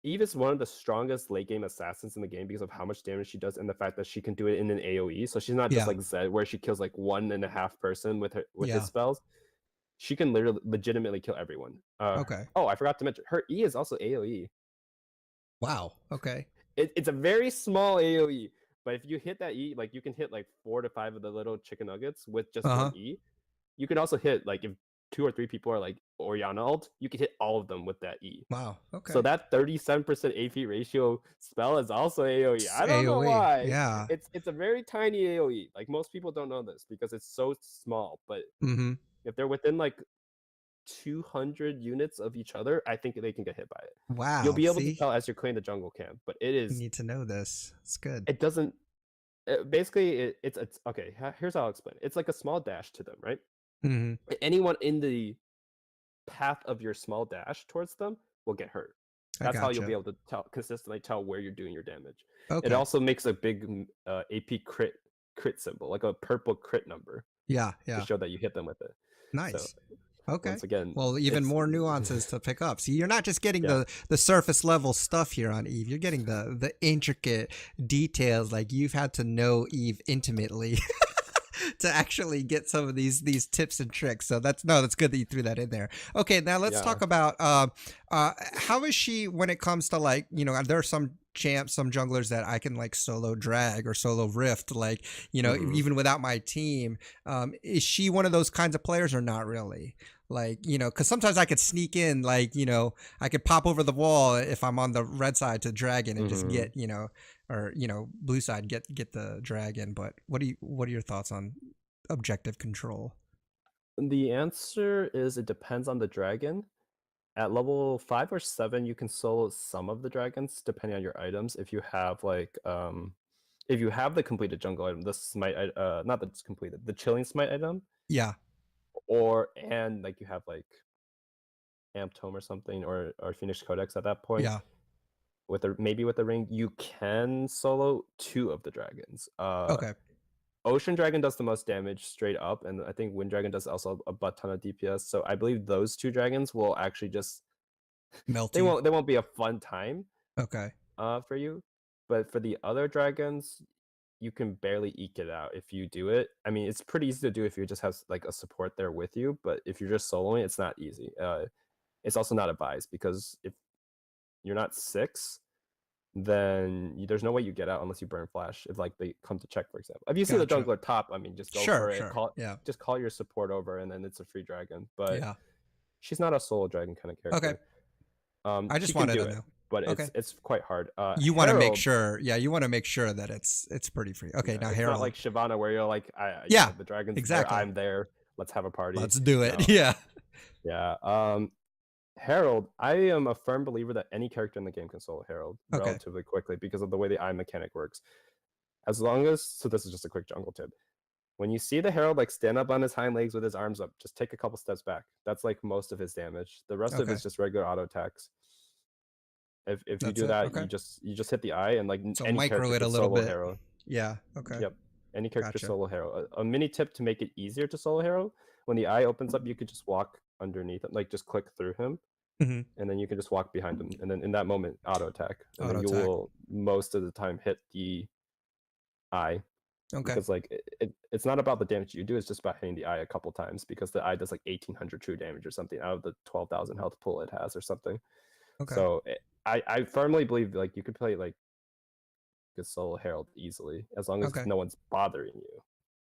Eve is one of the strongest late game assassins in the game because of how much damage she does and the fact that she can do it in an AoE. So she's not just like Zed where she kills like 1.5 person with his spells. She can literally legitimately kill everyone. Oh, I forgot to mention her E is also AoE. Wow. Okay. It's a very small AoE, but if you hit that E, like you can hit like 4 to 5 of the little chicken nuggets with just one E. You can also hit like if 2 or 3 people are like Orianna ult, you can hit all of them with that E. Wow. Okay. So that 37% AP ratio spell is also AoE. I don't know why. Yeah. It's a very tiny AoE. Like most people don't know this because it's so small. But if they're within like 200 units of each other, I think they can get hit by it. Wow. You'll be able to tell as you're clearing the jungle camp, but it is. You need to know this. It's good. It doesn't. Basically, it's okay. Here's how I'll explain it. It's like a small dash to them, right? Anyone in the path of your small dash towards them will get hurt. That's how you'll be able to consistently tell where you're doing your damage. It also makes a big AP crit symbol, like a purple crit number. Yeah. To show that you hit them with it. Nice. So, okay. Once again, well, even more nuances to pick up. See, you're not just getting the surface level stuff here on Eve. You're getting the intricate details. Like you've had to know Eve intimately to actually get some of these tips and tricks. So that's good that you threw that in there. Okay, now let's talk about how is she when it comes to like, there are some champs, some junglers that I can like solo drag or solo rift, like, even without my team. Is she one of those kinds of players or not really? Like, because sometimes I could sneak in, like, I could pop over the wall if I'm on the red side to dragon and just get, or blue side get the dragon. But what are your thoughts on objective control? The answer is it depends on the dragon. At level 5 or 7, you can solo some of the dragons depending on your items. If you have like if you have the completed jungle item, the smite not that it's completed, the chilling smite item. Yeah. And like you have like Amp Tome or something or Phoenix Codex at that point. Yeah. maybe with the ring, you can solo 2 of the dragons. Okay. Ocean Dragon does the most damage straight up, and I think Wind Dragon does also a butt ton of DPS. So I believe those 2 dragons will actually just Melt they you. won't be a fun time Okay. for you. But for the other dragons, you can barely eke it out if you do it. I mean, it's pretty easy to do if you just have like a support there with you, but if you're just soloing, it's not easy. It's also not advised because if you're not 6, then there's no way you get out unless you burn flash. If like they come to check, for example. If you see the Gotcha. jungler top, I mean, just go Sure. for it. Sure. Yeah. Just call your support over, and then it's a free dragon. But Yeah. she's not a solo dragon kind of Okay. character. I She just can wanted do to it, know. but Okay. it's quite hard. You want to make Herald, sure. Yeah. You want to make sure that it's pretty free. Okay. yeah, Now it's not Herald. like Shyvana where you're like, Yeah. the dragon's there, Exactly. I'm there. Let's have a party. Let's do it. No, Yeah. yeah. Herald, I am a firm believer that any character in the game can solo Herald Okay. relatively quickly because of the way the eye mechanic works. As long as, so this is just a quick jungle tip. When you see the Herald like stand up on his hind legs with his arms up, just take a couple steps back. That's like most of his damage. The rest of it Okay. is just regular auto attacks. If you That's do it. that, Okay. you just hit the eye, and like So any micro character it a could little solo bit. Herald. Yeah. Okay. Yep. Any character Gotcha. solo Herald. A mini tip to make it easier to solo Herald: when the eye opens up, you could just walk underneath him, like just click through him, Mm-hmm. and then you can just walk behind him, and then in that moment, auto attack, and Auto then you attack. will most of the time hit the eye. Okay. Because like it's not about the damage you do, it's just about hitting the eye a couple times, because the eye does like 1800 true damage or something out of the 12,000 health pool it has or something. Okay. So I firmly believe like you could play like good solo Herald easily as long as Okay. no one's bothering you.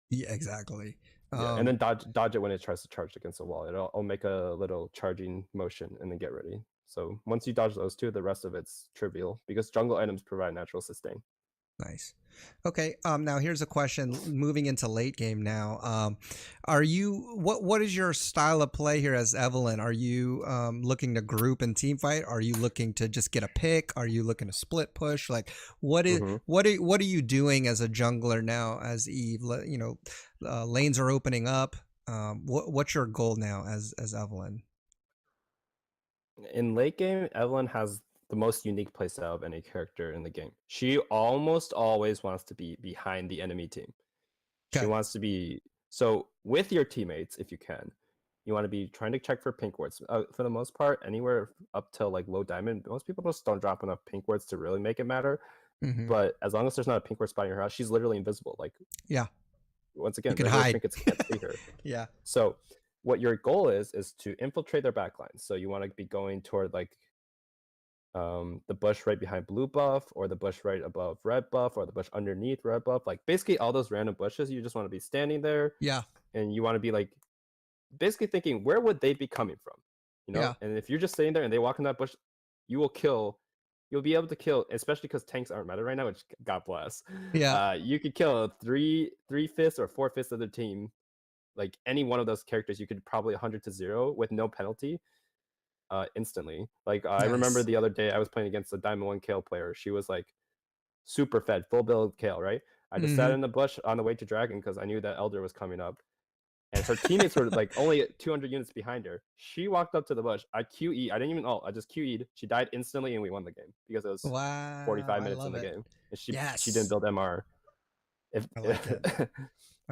Yeah. Exactly. Yeah, and then dodge it when it tries to charge against a wall. It'll make a little charging motion and then get ready. So once you dodge those 2, the rest of it's trivial because jungle items provide natural sustain. Nice. Okay. Now here's a question. Moving into late game now. Are you what is your style of play here as Evelynn? Are you looking to group and team fight? Are you looking to just get a pick? Are you looking to split push? Like what are you doing as a jungler now as Eve? You know, lanes are opening up. What's your goal now as Evelynn? In late game, Evelynn has the most unique playstyle of any character in the game. She almost always wants to be behind the enemy team. She Okay. wants to be so with your teammates if you can. You want to be trying to check for pink wards. For the most part, anywhere up till like low diamond, most people just don't drop enough pink wards to really make it matter. Mm-hmm. But as long as there's not a pink ward spot in your house, she's literally invisible. Like, yeah. Once again, You can regular hide. trinkets can't see her. Yeah. So what your goal is to infiltrate their backlines. So you want to be going toward like the bush right behind blue buff, or the bush right above red buff, or the bush underneath red buff. Like basically all those random bushes, you just want to be standing there. Yeah. And you want to be like basically thinking, where would they be coming from? You know? Yeah. And if you're just sitting there and they walk in that bush, you'll be able to kill, especially because tanks aren't meta right now, which God bless. Yeah. You could kill 3/5 or 4/5 of their team. Like any one of those characters, you could probably 100-0 with no penalty. Instantly. Like I remember Nice. the other day I was playing against a Diamond 1 Kale player. She was like super fed, full build Kale, right? I just sat in the bush on the way to Dragon because I knew that Elder was coming up. And her teammates were like only 200 units behind her. She walked up to the bush. I QE. I didn't even ult. I just QE'd. She died instantly and we won the game because it was Wow. 45 I minutes in love the it. game. And Yes. she didn't build MR. I like it.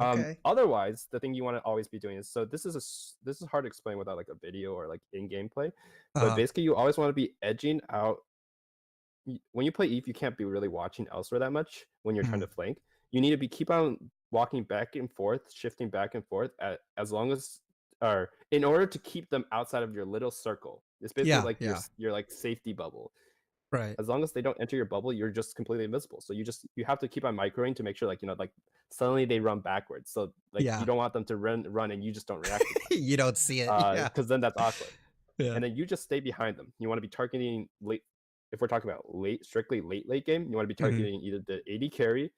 Okay. Otherwise, the thing you want to always be doing is, so this is hard to explain without like a video or like in gameplay, but basically you always want to be edging out. When you play Eve, you can't be really watching elsewhere that much when you're trying to flank. You need to be keep on walking back and forth, shifting back and forth as long as, or in order to keep them outside of your little circle. It's basically like your like safety bubble. Right. As long as they don't enter your bubble, you're just completely invisible. So you have to keep on microing to make sure, like, like suddenly they run backwards. So like you don't want them to run and you just don't react. You don't see it. Because then that's awkward. Yeah. And then you just stay behind them. You want to be targeting late. If we're talking about strictly late game, you want to be targeting either the AD carry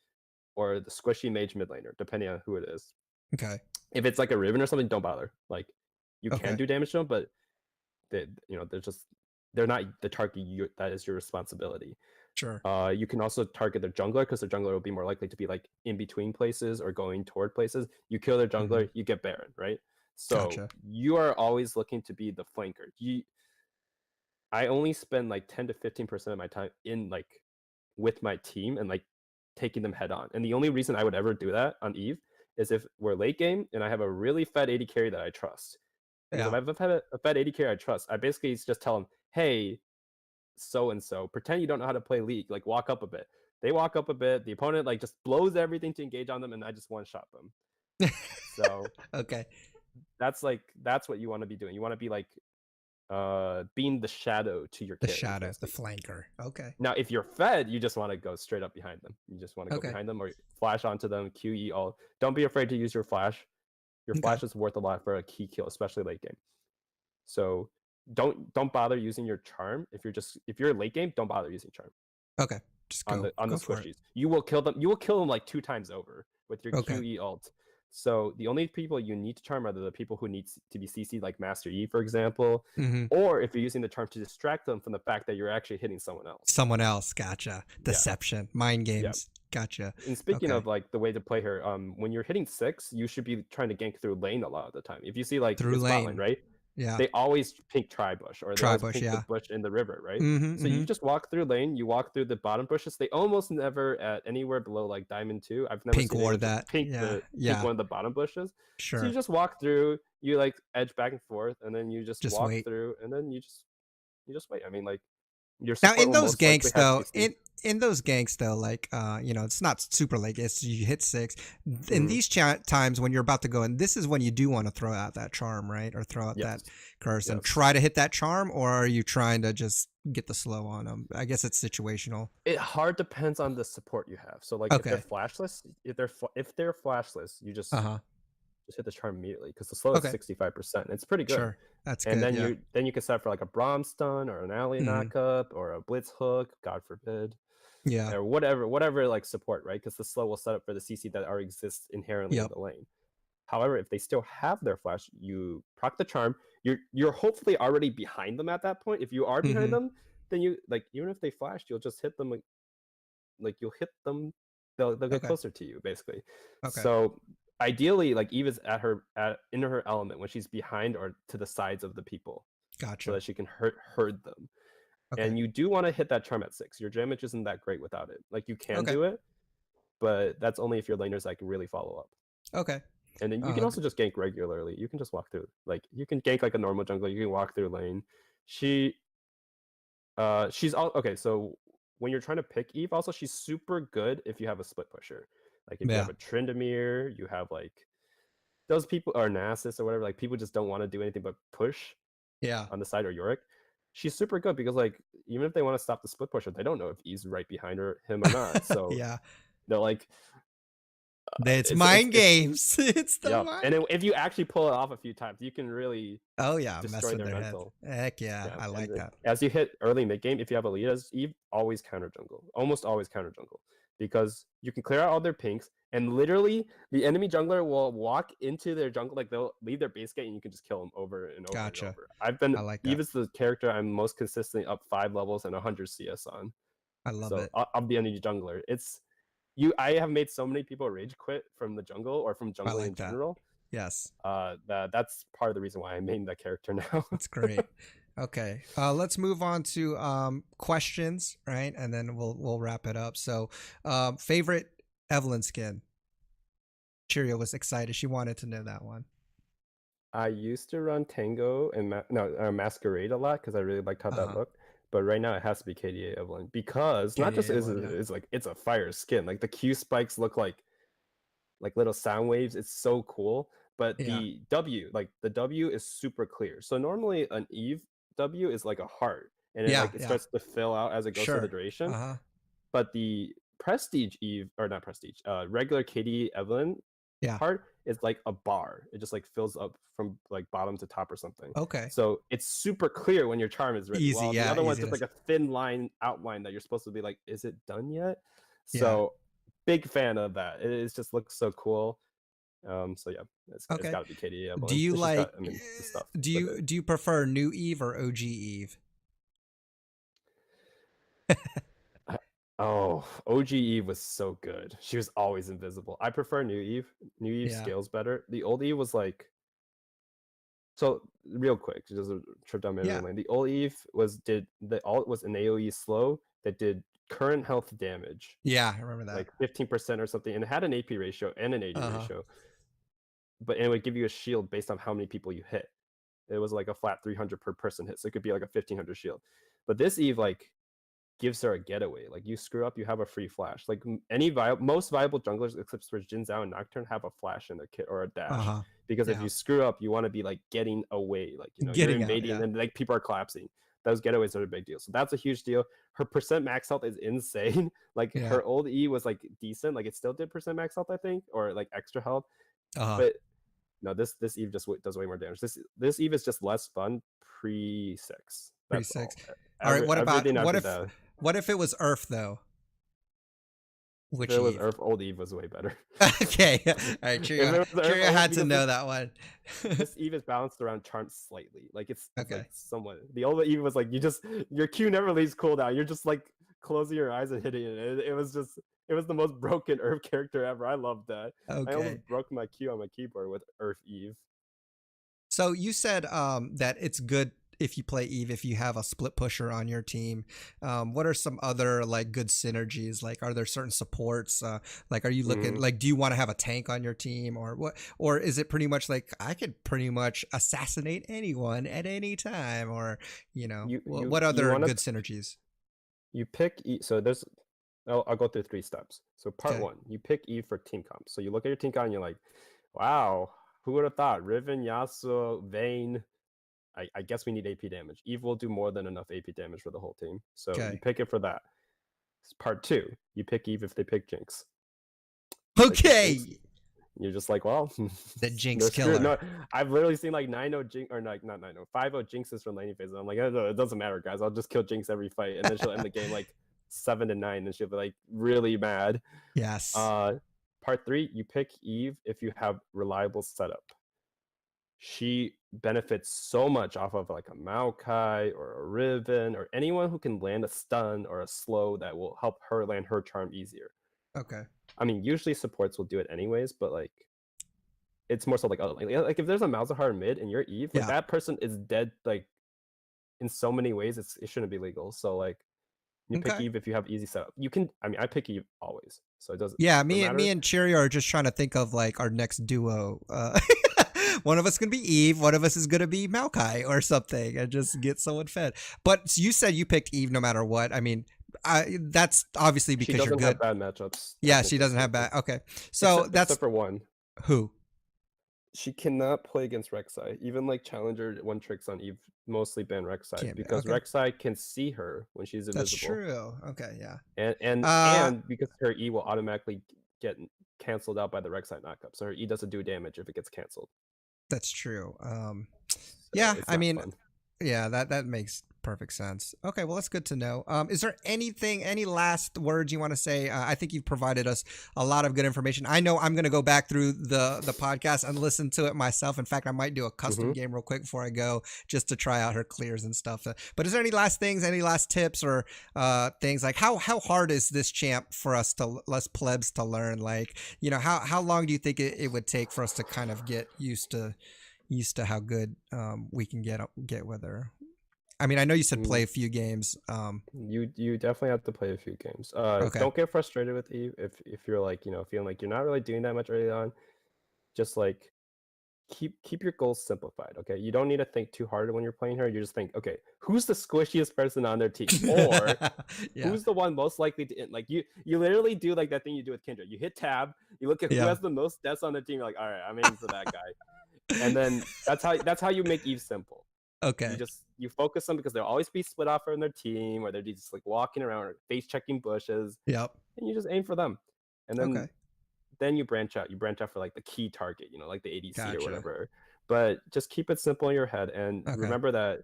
or the squishy mage mid laner, depending on who it is. Okay. If it's like a Riven or something, don't bother. Like you can do damage to them, but they're not the target that is your responsibility. Sure. You can also target their jungler because their jungler will be more likely to be like in between places or going toward places. You kill their jungler, you get Baron, right? So you are always looking to be the flanker. I only spend like 10 to 15% of my time in like with my team and like taking them head on. And the only reason I would ever do that on Eve is if we're late game and I have a really fed AD carry that I trust. Because if Yeah. I've had a fed AD carry I trust, I basically just tell them, hey, so and so, pretend you don't know how to play League, like walk up a bit. They walk up a bit, the opponent like just blows everything to engage on them, and I just one shot them. So Okay. that's what you want to be doing. You want to be like being the shadow to your The carries, shadow, the basically. flanker. Okay. Now, if you're fed, you just want to go straight up behind them. You just want to go Okay. behind them or flash onto them, QE all. Don't be afraid to use your flash. Your Okay. flash is worth a lot for a key kill, especially late game. So don't bother using your charm. If you're late game, don't bother using charm Okay. Just on the go for it. squishies. You will kill them. You will kill them like 2 times over with your Okay. QE alt. So the only people you need to charm are the people who need to be CC'd, like Master E, for example, Mm-hmm. or if you're using the charm to distract them from the fact that you're actually hitting someone else. Someone else. Gotcha. Yeah, Deception. Mind yeah. games. Gotcha. And speaking Okay. of like the way to play her, when you're hitting 6, you should be trying to gank through lane a lot of the time. If you see like Through it's bot lane, lane. right? Yeah. They always pink tri-bush or they always Tribush. pink the Yeah. bush in the river, right? Mm-hmm. So Mm-hmm. you just walk through lane, you walk through the bottom bushes. They almost never at anywhere below like diamond 2. I've never Pink seen ward anyone just that. pink Yeah. pink Yeah. one of the bottom bushes. So you Sure. just walk through, you like edge back and forth, and then you just Just walk wait. through, and then you just wait. I mean, like your Now support in will those most likely ganks have though, CC. in those ganks though, like it's not super late. It's you hit 6. In Mhm. these times when you're about to go in, this is when you do want to throw out that charm, right? Or throw out that Yes. curse and Yes. try to hit that charm, or are you trying to just get the slow on them? I guess it's situational. It hard depends on the support you have. So like if they're Okay. flashless, if they're flashless, you Uh-huh. just hit the charm immediately because the slow is Okay. 65%. It's pretty good. Sure. That's And good. then Yeah. you can set for like a Braum stun or an alley Hmm. knockup or a blitz hook, God forbid, Yeah. or whatever like support, right? Because the slow will set up for the CC that already exists inherently in Yep. the lane. However, if they still have their flash, you proc the charm. You're hopefully already behind them at that point. If you are behind Hmm. them, then you like even if they flashed, you'll just hit them like you'll hit them. They'll get Okay. closer to you basically. Okay. So ideally, like Eve is in her element when she's behind or to the sides of the people, so Gotcha. that she can herd them. Okay. And you do want to hit that charm at 6. Your damage isn't that great without it. Like you can Okay. do it, but that's only if your laners like really follow up. Okay. And then you can Uh, also just gank regularly. You can just walk through. Like you can gank like a normal jungler. You can walk through lane. She she's all okay. So when you're trying to pick Eve, also she's super good if you have a split pusher. Like if you yeah. have a Tryndamere, you have like those people or Nasus or whatever. Like people just don't want to do anything but push Yeah. on the side or Yorick. She's super good because like even if they want to stop the split pusher, they don't know if Eve's right behind him or not. So Yeah. they're like, It's mind it's games. It's the yeah. mind. And if you actually pull it off a few times, you can really Oh yeah, mess destroy with their their heads. mental. Heck yeah, Yeah, I and like then that. as you hit early mid game, if you have a lead as Eve, always counter jungle, almost always counter jungle, because you can clear out all their pinks, and literally the enemy jungler will walk into their jungle, like they'll leave their base gate, and you can just kill them over and over and Gotcha. over. I like Eve that. is the character I'm most consistently up 5 levels and 100 CS on. I love So it. I'm the enemy jungler. It's you. I have made so many people rage quit from the jungle or from I jungling in like that. general. Yes, That's part of the reason why I made that character now. that's great. Okay, let's move on to questions, right? And then we'll wrap it up. So, favorite Evelynn skin. Cheerio was excited. She wanted to know that one. I used to run Tango and Masquerade a lot because I really liked how Uh that huh. looked. But right now it has to be KDA Evelynn because not just KDA one, yeah. is like it's a fire skin. Like the Q spikes look like little sound waves. It's so cool. But Yeah. the W, like the W is super clear. So normally an Eve W is like a heart and Yeah. it Yeah. starts to fill out as it goes through the Sure. duration. Uh huh. But the Prestige Eve or not Prestige, regular KD Evelynn Yeah. heart is like a bar. It just like fills up from like bottom to top or something. Okay. So it's super clear when your charm is ready. Easy. Well, the Yeah. other one's just Easiness. like a thin line outline that you're supposed to be like, is it done yet? Yeah. So big fan of that. Just looks so cool. So yeah, it's Okay. got to be KDA Do Evelynn. you It's just got, like? I mean, the stuff Do with it. you prefer New Eve or OG Eve? I- Oh, OG Eve was so good. She was always invisible. I prefer New Eve. New Eve Yeah. scales better. The old Eve was like So real quick, just a trip down memory Yeah. lane. The old Eve was an AoE slow that did current health damage, Yeah, I remember that. like 15% or something, and it had an AP ratio and an AD Uh-huh. ratio, but it would give you a shield based on how many people you hit. It was like a flat 300 per person hit, so it could be like a 1500 shield. But this Eve like gives her a getaway. Like you screw up, you have a free flash. Like most viable junglers, except for Jin Zhao and Nocturne, have a flash in their kit or a dash. Uh-huh. Because if Yeah. you screw up, you want to be like getting away. Like you're Getting out, invading yeah. and like people are collapsing. Those getaways are a big deal. So that's a huge deal. Her percent max health is insane. Like Yeah. her old E was like decent. Like it still did percent max health, I think, or like extra health. Uh-huh. But no, this Eve just does way more damage. This Eve is just less fun pre-6. Pretty That's six. all. All right, Everything after that. what if it was Earth though? If Which it was Eve? Earth, old Eve was way better. Okay. All right, If Cheerio. it was Earth, Cheerio had to because know that one. this Eve is balanced around charm slightly. Like it's Okay. like somewhat. The old Eve was like your Q never leaves cooldown. You're just like closing your eyes and hitting it. It was the most broken Earth character ever. I loved that. I Okay. almost broke my Q on my keyboard with Earth Eve. So you said that it's good if you play Eve if you have a split pusher on your team. What are some other like good synergies? Like, are there certain supports? Like, are you looking like, do you want to have a tank on your team, or what? Or is it pretty much like I could pretty much assassinate anyone at any time? Or what other good synergies? You pick so there's I'll go through 3 steps. So part Okay. 1, you pick Eve for team comp. So you look at your team comp and you're like, wow, who would have thought? Riven, Yasuo, Vayne. I guess we need AP damage. Eve will do more than enough AP damage for the whole team. So you Okay. pick it for that. Part 2, you pick Eve if they pick Jinx. Okay. Jinx, you're just like, well, the Jinx killer. No, I've literally seen like 9-0 Jinx, or like not 9-0, 5-0 Jinxes from laning phases. I'm like, oh, it doesn't matter, guys. I'll just kill Jinx every fight, and then she'll end the game like 7-9, and she'll be like really mad. Yes. Part 3, you pick Eve if you have reliable setup. She benefits so much off of like a Maokai or a Riven or anyone who can land a stun or a slow that will help her land her charm easier. Okay. I mean, usually supports will do it anyways, but like it's more so like, oh, like if there's a Malzahar mid and you're Eve, like that person is dead like in so many ways. It shouldn't be legal. So like you pick Eve if you have easy setup. You can. I mean, I pick Eve always, so it doesn't. Yeah, me and Cheerio are just trying to think of like our next duo. One of us can be Eve, one of us is gonna be Maokai or something, and just get someone fed. But you said you picked Eve no matter what. I mean, that's obviously because you're good. She doesn't have bad matchups. Yeah, she doesn't have bad. Okay, so except for one. Who? She cannot play against Rek'Sai. Even like Challenger one tricks on Eve mostly ban Rek'Sai because Rek'Sai can see her when she's invisible. That's true. Okay, yeah. And because her E will automatically get canceled out by the Rek'Sai knockup, so her E doesn't do damage if it gets canceled. That's true. Yeah, I mean, fun. Yeah, that makes perfect sense. Okay, well, that's good to know. Is there any last words you want to say? I think you've provided us a lot of good information. I know I'm going to go back through the podcast and listen to it myself. In fact, I might do a custom game real quick before I go just to try out her clears and stuff. But is there any last things, any last tips or things like how hard is this champ for us plebs to learn? Like, how long do you think it would take for us to kind of get used to how good we can get with her? I mean, I know you said play a few games. You definitely have to play a few games. Okay. Don't get frustrated with Eve if you're like feeling like you're not really doing that much early on. Just like keep your goals simplified. Okay, you don't need to think too hard when you're playing her. You just think, okay, who's the squishiest person on their team, or who's the one most likely to like you literally do like that thing you do with Kindred. You hit tab, you look at who has the most deaths on their team. You're like, all right, I'm aiming for that guy. And then that's how you make Eve simple. Okay. You focus them because they'll always be split off from their team, or they're just like walking around or face checking bushes. Yep. And you just aim for them. And then then you branch out. You branch out for like the key target, like the ADC or whatever. But just keep it simple in your head and remember that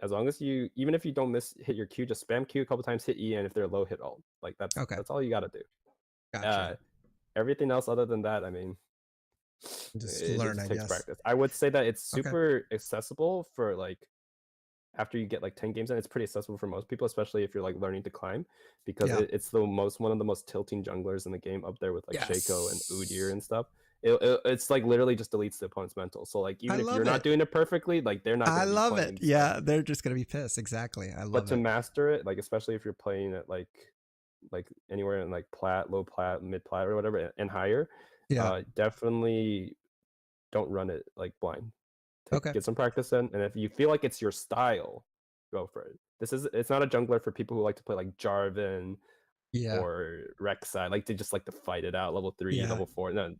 as long as even if you don't hit your Q, just spam Q a couple times, hit E, and if they're low, hit alt. Like that's all you got to do. Gotcha. Everything else other than that, I mean, just learn, I guess. Practice. I would say that it's super accessible for like after you get like 10 games in, it's pretty accessible for most people, especially if you're like learning to climb, because it's one of the most tilting junglers in the game, up there with like Shaco and Udyr and stuff. it's like literally just deletes the opponent's mental. So like even if you're not doing it perfectly, like they're not I gonna be love playing. it. Yeah, they're just gonna be pissed. Exactly. I But love to it. master it, like especially if you're playing at like anywhere in like plat, low plat, mid plat, or whatever, and higher, Yeah. definitely don't run it like blind. Okay. Get some practice in, and if you feel like it's your style, go for it. It's not a jungler for people who like to play like Jarvan Yeah. or Rek'Sai, like to just like to fight it out, level 3, Yeah. level 4. No,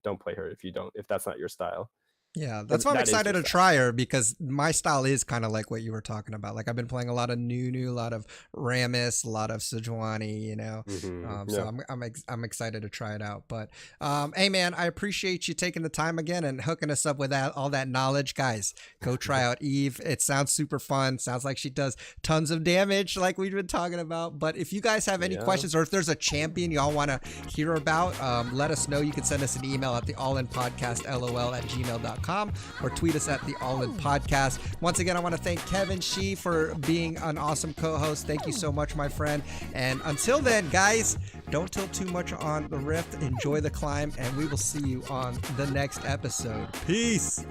don't play her if that's not your style. Yeah, that's why I'm excited to try her, because my style is kind of like what you were talking about. Like I've been playing a lot of Nunu, a lot of Rammus, a lot of Sejuani, you know. So I'm excited to try it out. But hey man, I appreciate you taking the time again and hooking us up with all that knowledge, guys. Go try out Eve. It sounds super fun. Sounds like she does tons of damage, like we've been talking about. But if you guys have any questions, or if there's a champion y'all want to hear about, let us know. You can send us an email at theallinpodcastlol@gmail.com. or tweet us at the All In Podcast. Once again, I want to thank Kevin Shih for being an awesome co-host. Thank you so much, my friend. And until then, guys, don't tilt too much on the Rift. Enjoy the climb, and we will see you on the next episode. Peace.